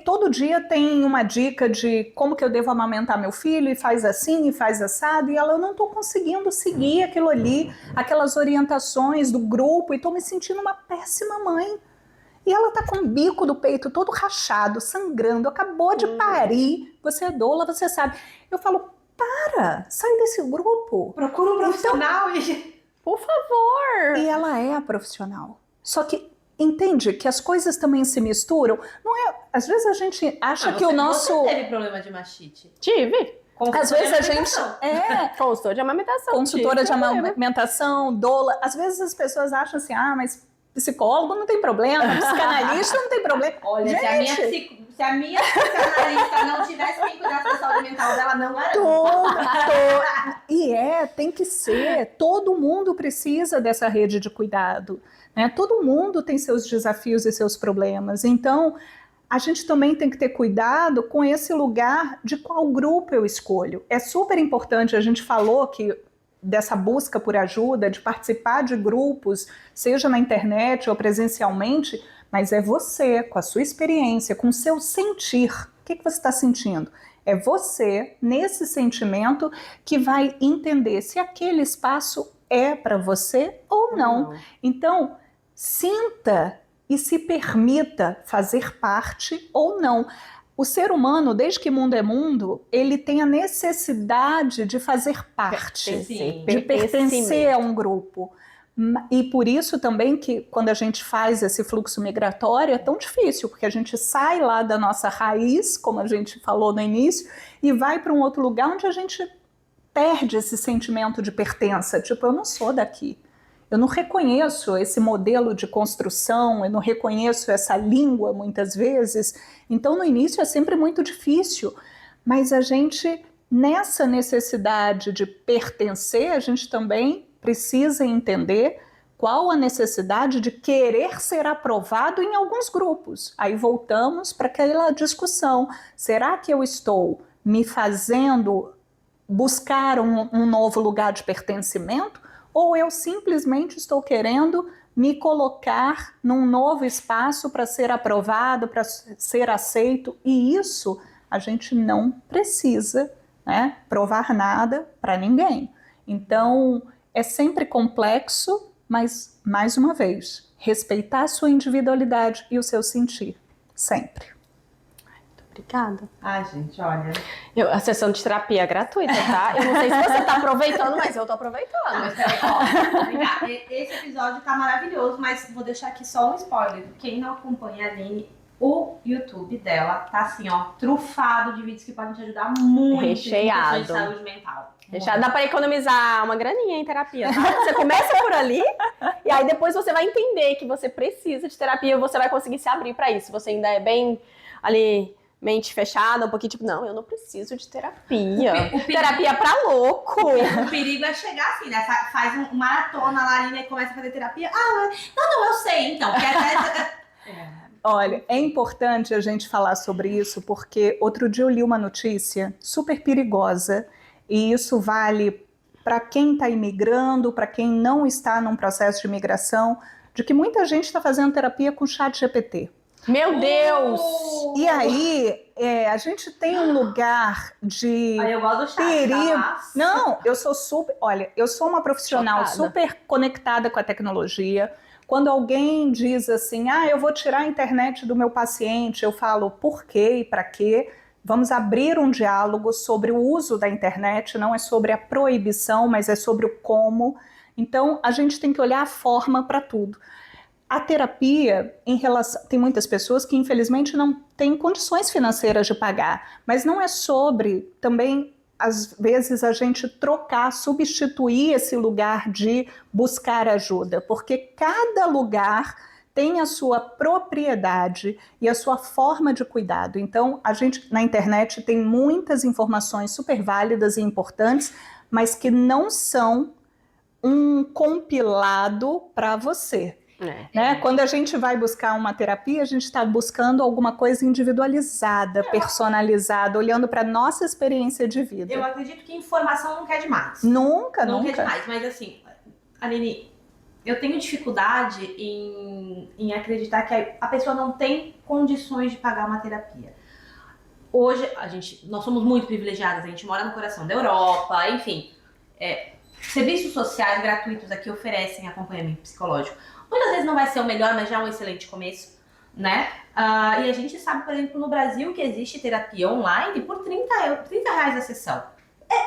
todo dia tem uma dica de como que eu devo amamentar meu filho, e faz assim, e faz assado, e ela, eu não estou conseguindo seguir aquilo ali, aquelas orientações do grupo, e estou me sentindo uma péssima mãe. E ela tá com o bico do peito todo rachado, sangrando, acabou de parir, você é doula, você sabe. Eu falo, sai desse grupo. Procura um profissional Por favor. E ela é a profissional. Só que entende que as coisas também se misturam. Não é? Às vezes a gente acha que o nosso... Você teve problema de machite? Tive. Às vezes a gente... Consultora de amamentação. Consultora de amamentação, doula. Às vezes as pessoas acham assim, mas... psicólogo não tem problema, psicanalista não tem problema. Olha, gente, se a minha psicanalista não tivesse quem cuidasse da saúde mental dela, não era. E tem que ser. Todo mundo precisa dessa rede de cuidado. Né? Todo mundo tem seus desafios e seus problemas. Então, a gente também tem que ter cuidado com esse lugar de qual grupo eu escolho. É super importante, a gente falou que dessa busca por ajuda, de participar de grupos, seja na internet ou presencialmente, mas é você, com a sua experiência, com o seu sentir. O que você está sentindo? É você, nesse sentimento, que vai entender se aquele espaço é para você ou não. Então, sinta e se permita fazer parte ou não. O ser humano, desde que mundo é mundo, ele tem a necessidade de fazer parte, de pertencer a um grupo. E por isso também que quando a gente faz esse fluxo migratório é tão difícil, porque a gente sai lá da nossa raiz, como a gente falou no início, e vai para um outro lugar onde a gente perde esse sentimento de pertença. Tipo, eu não sou daqui. Eu não reconheço esse modelo de construção, eu não reconheço essa língua muitas vezes. Então, no início é sempre muito difícil, mas a gente, nessa necessidade de pertencer, a gente também precisa entender Qual a necessidade de querer ser aprovado em alguns grupos? Aí voltamos para aquela discussão. Será que eu estou me fazendo buscar um novo lugar de pertencimento? Ou eu simplesmente estou querendo me colocar num novo espaço para ser aprovado, para ser aceito? E isso a gente não precisa, né, provar nada para ninguém. Então, é sempre complexo, mas, mais uma vez, respeitar a sua individualidade e o seu sentir, sempre. Obrigada. Ai, gente, olha. A sessão de terapia é gratuita, tá? Eu não sei se você tá aproveitando, mas eu tô aproveitando. Mas peraí, ó, vem cá. Esse episódio tá maravilhoso, mas vou deixar aqui só um spoiler. Quem não acompanha a Aline, o YouTube dela tá assim, ó, trufado de vídeos que podem te ajudar muito Recheado. em questões de saúde mental. Já dá pra economizar uma graninha em terapia, tá? Você começa por ali e aí depois você vai entender que você precisa de terapia e você vai conseguir se abrir pra isso. Você ainda é bem ali, mente fechada, um pouquinho tipo, não, eu não preciso de terapia. Terapia pra louco. O perigo é chegar assim, né? Faz um maratona lá e começa a fazer terapia. Não, eu sei, então. Porque até... Olha, é importante a gente falar sobre isso porque outro dia eu li uma notícia super perigosa e isso vale para quem está imigrando, para quem não está num processo de imigração, de que muita gente está fazendo terapia com ChatGPT. Meu Deus! E aí, a gente tem um lugar de eu gosto do chat, perigo. tá? Não, eu sou uma profissional Chocada. super conectada com a tecnologia. Quando alguém diz assim, eu vou tirar a internet do meu paciente, eu falo por quê e para quê? Vamos abrir um diálogo sobre o uso da internet, não é sobre a proibição, mas é sobre o como. Então, a gente tem que olhar a forma para tudo. A terapia, tem muitas pessoas que infelizmente não têm condições financeiras de pagar, mas não é sobre também, às vezes, a gente trocar, substituir esse lugar de buscar ajuda, porque cada lugar tem a sua propriedade e a sua forma de cuidado. Então, a gente na internet tem muitas informações super válidas e importantes, mas que não são um compilado para você. Né? Quando a gente vai buscar uma terapia, a gente está buscando alguma coisa individualizada, personalizada, olhando para a nossa experiência de vida. Eu acredito que informação não quer demais. Nunca. Não quer demais, mas assim, Aline, eu tenho dificuldade em acreditar que a pessoa não tem condições de pagar uma terapia. Hoje, nós somos muito privilegiadas, a gente mora no coração da Europa, enfim. Serviços sociais gratuitos aqui oferecem acompanhamento psicológico. Muitas vezes não vai ser o melhor, mas já é um excelente começo, né? E a gente sabe, por exemplo, no Brasil que existe terapia online por R$30 a sessão.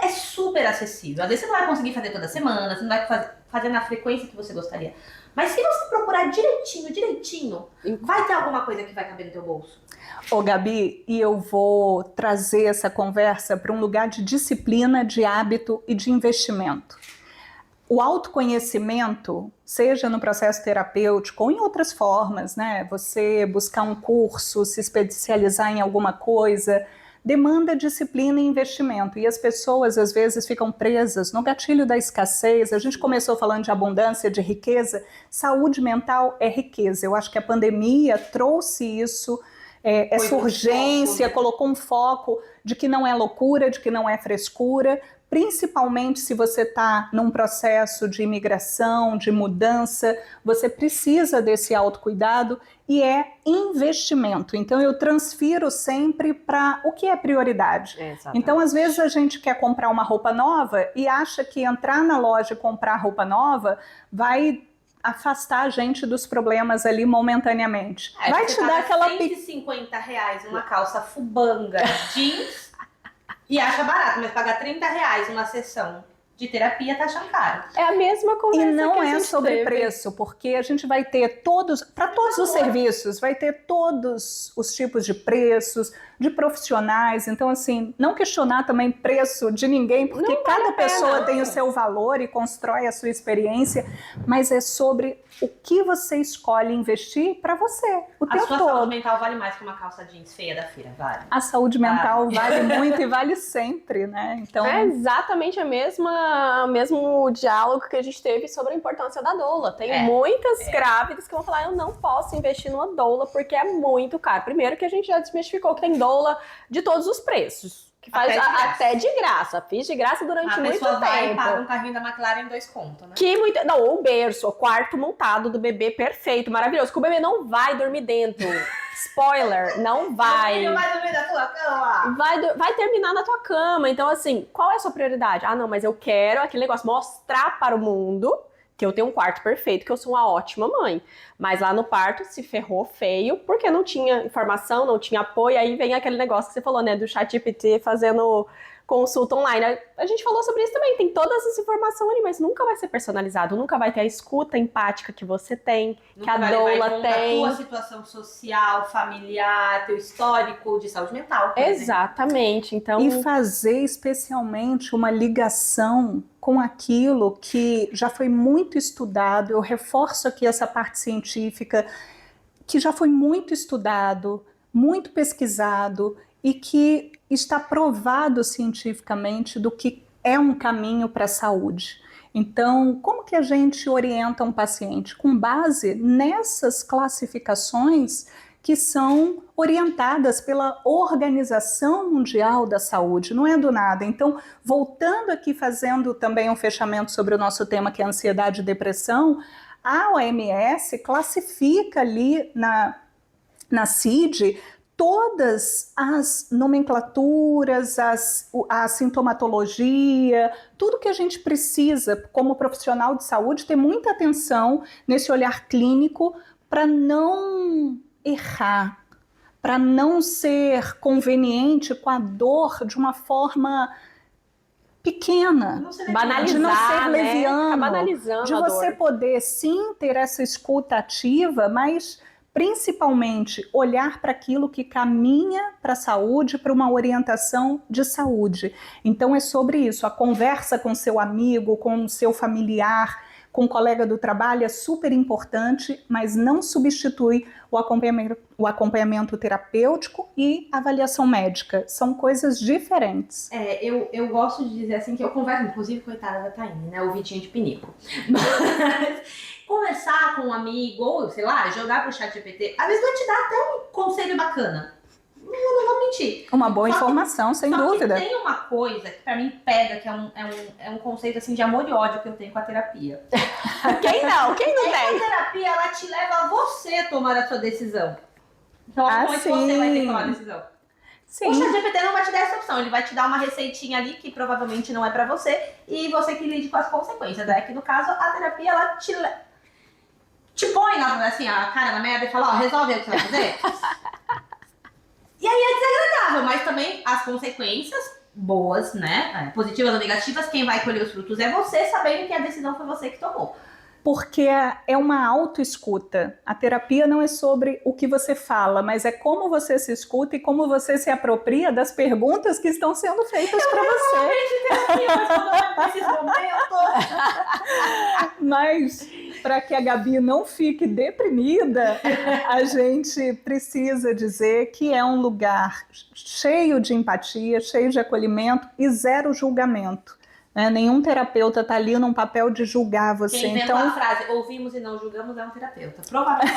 É super acessível. Às vezes você não vai conseguir fazer toda semana, você não vai fazer na frequência que você gostaria. Mas se você procurar direitinho, vai ter alguma coisa que vai caber no teu bolso. Ô Gabi, e eu vou trazer essa conversa para um lugar de disciplina, de hábito e de investimento. O autoconhecimento, seja no processo terapêutico ou em outras formas, né? Você buscar um curso, se especializar em alguma coisa, demanda disciplina e investimento. E as pessoas, às vezes, ficam presas no gatilho da escassez. A gente começou falando de abundância, de riqueza. Saúde mental é riqueza. Eu acho que a pandemia trouxe isso, essa urgência, colocou um foco de que não é loucura, de que não é frescura, principalmente se você está num processo de imigração, de mudança, você precisa desse autocuidado e é investimento. Então eu transfiro sempre para o que é prioridade. Então às vezes a gente quer comprar uma roupa nova e acha que entrar na loja e comprar roupa nova vai afastar a gente dos problemas ali momentaneamente. Vai te dar aquela R$150 uma calça fubanga jeans e acha barato, mas pagar R$30 uma sessão de terapia tá achando caro. É a mesma conversa. E não que a é gente sobre teve. preço, porque a gente vai ter para todos os serviços, vai ter todos os tipos de preços, de profissionais. Então, assim, não questionar também preço de ninguém, porque Não cada vale a pena, pessoa não. tem o seu valor e constrói a sua experiência, mas é sobre o que você escolhe investir para você, o A tempo sua todo. saúde mental vale mais que uma calça jeans feia da feira, vale? A saúde mental vale muito e vale sempre, né? Então, É exatamente a mesma mesmo diálogo que a gente teve sobre a importância da doula. Tem muitas grávidas que vão falar, eu não posso investir numa doula porque é muito caro. Primeiro que a gente já desmistificou que tem doula de todos os preços. Que faz até de graça. Fiz de graça durante muito tempo. A pessoa vai e paga um carrinho da McLaren em 2 contos, né? Não, o berço, o quarto montado do bebê perfeito, maravilhoso. Que o bebê não vai dormir dentro. Spoiler, não vai. Ele vai dormir na tua cama. Vai terminar na tua cama. Então, assim, qual é a sua prioridade? Ah, não, mas eu quero aquele negócio, mostrar para o mundo que eu tenho um quarto perfeito, que eu sou uma ótima mãe. Mas lá no parto se ferrou feio, porque não tinha informação, não tinha apoio. Aí vem aquele negócio que você falou, né, do ChatGPT fazendo consulta online. A gente falou sobre isso também, tem todas as informações ali, mas nunca vai ser personalizado, nunca vai ter a escuta empática que você tem, nunca que a doula tem. A tua situação social, familiar, teu histórico de saúde mental. Exatamente. Então... E fazer especialmente uma ligação com aquilo que já foi muito estudado. Eu reforço aqui essa parte científica, que já foi muito estudado, muito pesquisado e que está provado cientificamente do que é um caminho para a saúde. Então, como que a gente orienta um paciente? Com base nessas classificações que são orientadas pela Organização Mundial da Saúde, não é do nada. Então, voltando aqui, fazendo também um fechamento sobre o nosso tema, que é ansiedade e depressão, a OMS classifica ali na CID todas as nomenclaturas, a sintomatologia, tudo que a gente precisa como profissional de saúde ter muita atenção nesse olhar clínico para não errar, para não ser conveniente com a dor de uma forma pequena, banalizar, de não ser leviano, banalizando de você poder sim ter essa escuta ativa, mas principalmente olhar para aquilo que caminha para a saúde, para uma orientação de saúde. Então é sobre isso, a conversa com seu amigo, com seu familiar, com um colega do trabalho é super importante, mas não substitui o acompanhamento terapêutico e avaliação médica. São coisas diferentes. Eu gosto de dizer assim que eu converso, inclusive, coitada da Taine, né? O vidinho de pinico. Mas conversar com um amigo, ou sei lá, jogar pro ChatGPT, às vezes vai te dar até um conselho bacana. Não vou mentir. Uma boa informação, sem dúvida. Tem uma coisa que pra mim pega, que é um conceito assim de amor e ódio que eu tenho com a terapia. Quem não tem? A terapia, ela te leva a você tomar a sua decisão. Então, como é que você vai ter que tomar a decisão? Sim. O ChatGPT não vai te dar essa opção, ele vai te dar uma receitinha ali que provavelmente não é pra você e você que lide com as consequências, né? Que no caso, a terapia, ela te põe assim, a cara na merda e fala, ó, resolve aí o que você vai fazer. E aí é desagradável, mas também as consequências boas, né, positivas ou negativas, quem vai colher os frutos é você, sabendo que a decisão foi você que tomou. Porque é uma autoescuta. A terapia não é sobre o que você fala, mas é como você se escuta e como você se apropria das perguntas que estão sendo feitas para você. Mas para que a Gabi não fique deprimida, a gente precisa dizer que é um lugar cheio de empatia, cheio de acolhimento e zero julgamento. Nenhum terapeuta está ali num papel de julgar você. Quem inventou a frase ouvimos e não julgamos é um terapeuta. Provavelmente.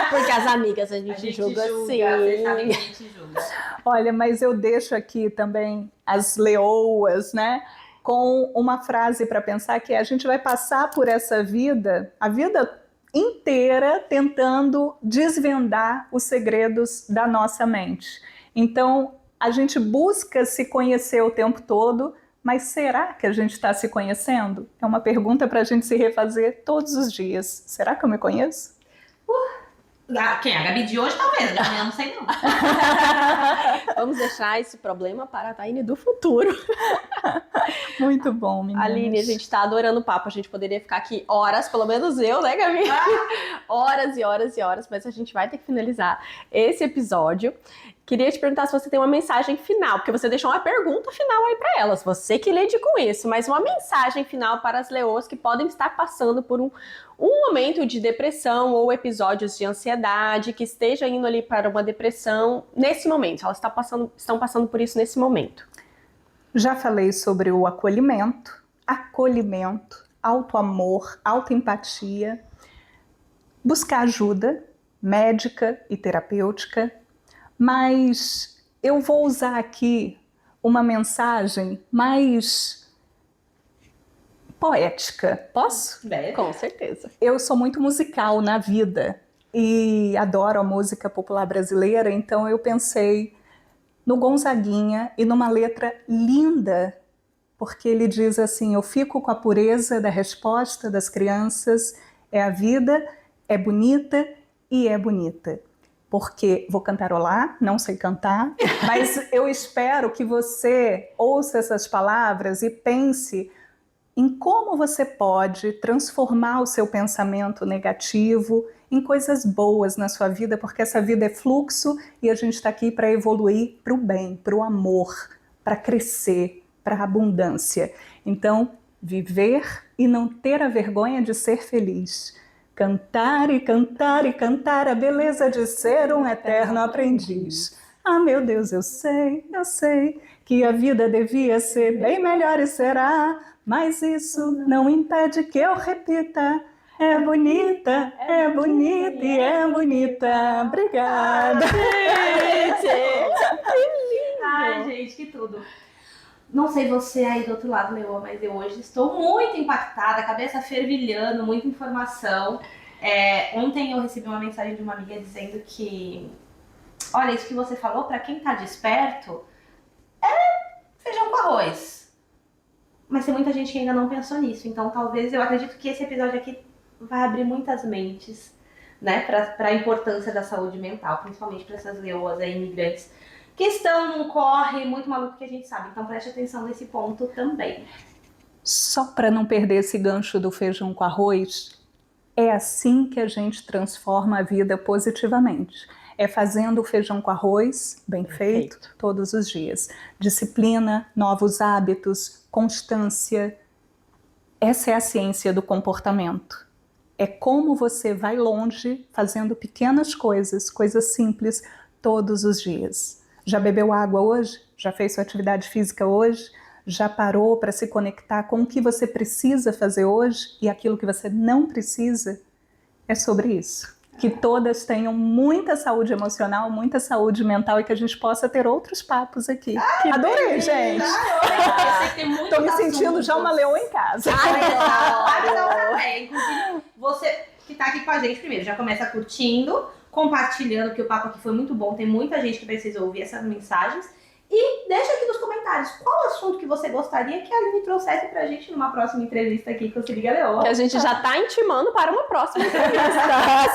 Porque as amigas a gente julga sim. Vocês sabem que a gente julga. Olha, mas eu deixo aqui também as leoas, né? Com uma frase para pensar que a gente vai passar por essa vida, a vida inteira, tentando desvendar os segredos da nossa mente. Então, a gente busca se conhecer o tempo todo, mas será que a gente está se conhecendo? É uma pergunta para a gente se refazer todos os dias. Será que eu me conheço? Quem? A Gabi de hoje talvez, da manhã não sei não. Vamos deixar esse problema para a Taine do futuro. Muito bom, meninas. Aline, a gente tá adorando o papo, a gente poderia ficar aqui horas, pelo menos eu, né, Gabi? Horas e horas e horas, mas a gente vai ter que finalizar esse episódio. Queria te perguntar se você tem uma mensagem final, porque você deixou uma pergunta final aí para elas, você que lide com isso, mas uma mensagem final para as leoas que podem estar passando por um momento de depressão ou episódios de ansiedade, que esteja indo ali para uma depressão nesse momento, elas estão passando por isso nesse momento. Já falei sobre o acolhimento, acolhimento, autoamor, autoempatia, buscar ajuda médica e terapêutica, mas eu vou usar aqui uma mensagem mais poética. Posso? Com certeza. Eu sou muito musical na vida e adoro a música popular brasileira, então eu pensei no Gonzaguinha e numa letra linda, porque ele diz assim: eu fico com a pureza da resposta das crianças, é a vida, é bonita e é bonita. Porque vou cantarolar, não sei cantar, mas eu espero que você ouça essas palavras e pense em como você pode transformar o seu pensamento negativo em coisas boas na sua vida, porque essa vida é fluxo e a gente está aqui para evoluir para o bem, para o amor, para crescer, para a abundância. Então, viver e não ter a vergonha de ser feliz. Cantar e cantar e cantar a beleza de ser um eterno aprendiz. Ah, meu Deus, eu sei que a vida devia ser bem melhor e será, mas isso não impede que eu repita. É bonita e é bonita. Obrigada. Ai, gente, que tudo. Não sei você aí do outro lado, Leoa, mas eu hoje estou muito impactada, cabeça fervilhando, muita informação. Ontem eu recebi uma mensagem de uma amiga dizendo que, olha, isso que você falou, para quem tá desperto, é feijão com arroz. Mas tem muita gente que ainda não pensou nisso, então talvez, eu acredito que esse episódio aqui vai abrir muitas mentes, né, para a importância da saúde mental, principalmente para essas leoas aí, imigrantes, que estão num corre muito maluco que a gente sabe. Então preste atenção nesse ponto também. Só para não perder esse gancho do feijão com arroz, é assim que a gente transforma a vida positivamente. É fazendo o feijão com arroz, bem feito, todos os dias. Disciplina, novos hábitos, constância. Essa é a ciência do comportamento. É como você vai longe fazendo pequenas coisas, coisas simples, todos os dias. Já bebeu água hoje? Já fez sua atividade física hoje? Já parou para se conectar com o que você precisa fazer hoje e aquilo que você não precisa? É sobre isso. Que todas tenham muita saúde emocional, muita saúde mental e que a gente possa ter outros papos aqui. Adorei, gente! Estou me sentindo já uma leoa em casa. Inclusive, você que está aqui com a gente primeiro, já começa curtindo, compartilhando, que o papo aqui foi muito bom, tem muita gente que precisa ouvir essas mensagens. E deixa aqui nos comentários qual assunto que você gostaria que a Aline trouxesse pra gente numa próxima entrevista aqui com o Se Liga Leoa. Que a gente já tá intimando para uma próxima entrevista.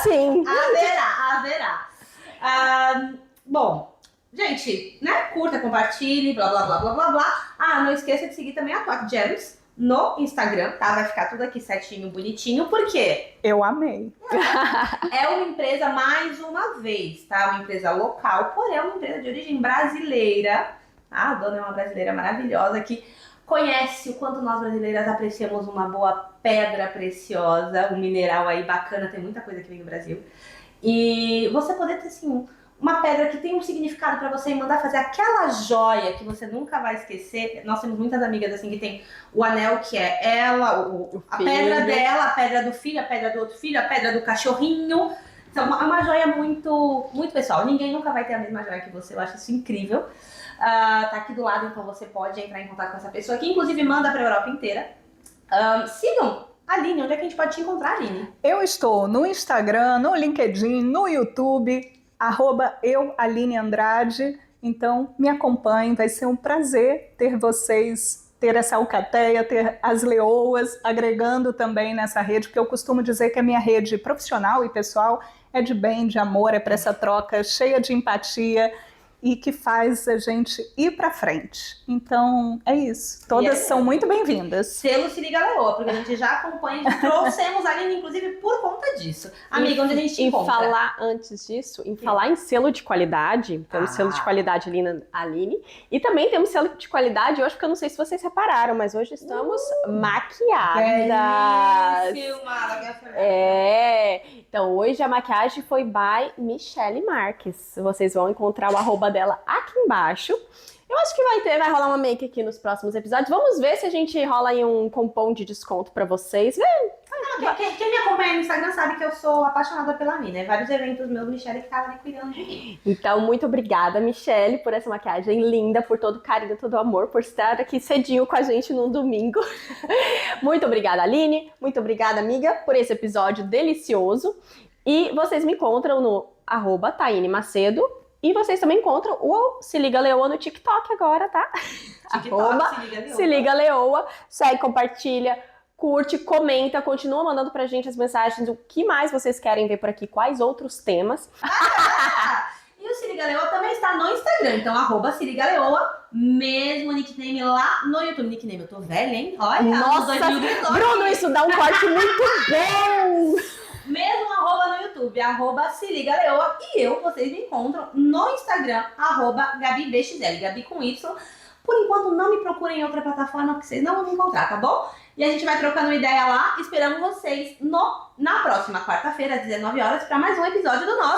Sim. Haverá. Bom, gente, né? Curta, compartilhe, blá, blá, blá, blá, blá, blá. Não esqueça de seguir também a Talk Gems no Instagram, tá? Vai ficar tudo aqui certinho, bonitinho, porque eu amei. É uma empresa, mais uma vez, tá? Uma empresa local, porém é uma empresa de origem brasileira. A dona é uma brasileira maravilhosa que conhece o quanto nós brasileiras apreciamos uma boa pedra preciosa, um mineral aí bacana, tem muita coisa que vem do Brasil. E você poder ter, assim, uma pedra que tem um significado pra você e mandar fazer aquela joia que você nunca vai esquecer. Nós temos muitas amigas assim que tem o anel que é ela, a pedra dela, a pedra do filho, a pedra do outro filho, a pedra do cachorrinho. Então é uma joia muito, muito pessoal. Ninguém nunca vai ter a mesma joia que você, eu acho isso incrível. Tá aqui do lado, então você pode entrar em contato com essa pessoa que inclusive manda pra Europa inteira. Sigam a Aline, onde é que a gente pode te encontrar, Aline? Eu estou no Instagram, no LinkedIn, no YouTube, @Aline_Andrade, então me acompanhem, vai ser um prazer ter vocês, ter essa alcateia, ter as leoas agregando também nessa rede, porque eu costumo dizer que a minha rede profissional e pessoal é de bem, de amor, é para essa troca cheia de empatia e que faz a gente ir para frente. Então, é isso. Todas são muito bem-vindas. Selo Se Liga Leoa, porque a gente já acompanha, trouxemos a Aline, inclusive, por conta disso. Amiga, onde a gente te encontra? Falar antes disso, falar em selo de qualidade, temos selo de qualidade Aline, e também temos selo de qualidade hoje, porque eu não sei se vocês repararam, mas hoje estamos maquiadas. Então hoje a maquiagem foi by Michele Marques. Vocês vão encontrar o arroba dela aqui embaixo. Eu Eu acho que vai rolar uma make aqui nos próximos episódios. Vamos ver se a gente rola aí um cupom de desconto pra vocês. Quem me acompanha no Instagram sabe que eu sou apaixonada pela mina. Vários eventos meus, Michelle que tava ali cuidando de mim. Então, muito obrigada, Michelle, por essa maquiagem linda, por todo o carinho, todo o amor, por estar aqui cedinho com a gente num domingo. Muito obrigada, Aline. Muito obrigada, amiga, por esse episódio delicioso. E vocês me encontram no @Taine Macedo. E vocês também encontram o Se Liga Leoa no TikTok agora, tá? TikTok, Se Liga Leoa. Segue, compartilha, curte, comenta, continua mandando pra gente as mensagens do que mais vocês querem ver por aqui, quais outros temas. E o Se Liga Leoa também está no Instagram, então @Se Liga Leoa, mesmo nickname lá no YouTube. Nickname, eu tô velha, hein? Olha, Nossa, 2018. Bruno, isso dá um corte muito bom! Mesmo no YouTube, @Se Liga Leoa. E vocês me encontram no Instagram, @GabiBXL, Gabi com Y. Por enquanto, não me procurem em outra plataforma, porque vocês não vão me encontrar, tá bom? E a gente vai trocando ideia lá. Esperamos vocês na próxima quarta-feira, às 19 horas, para mais um episódio do nosso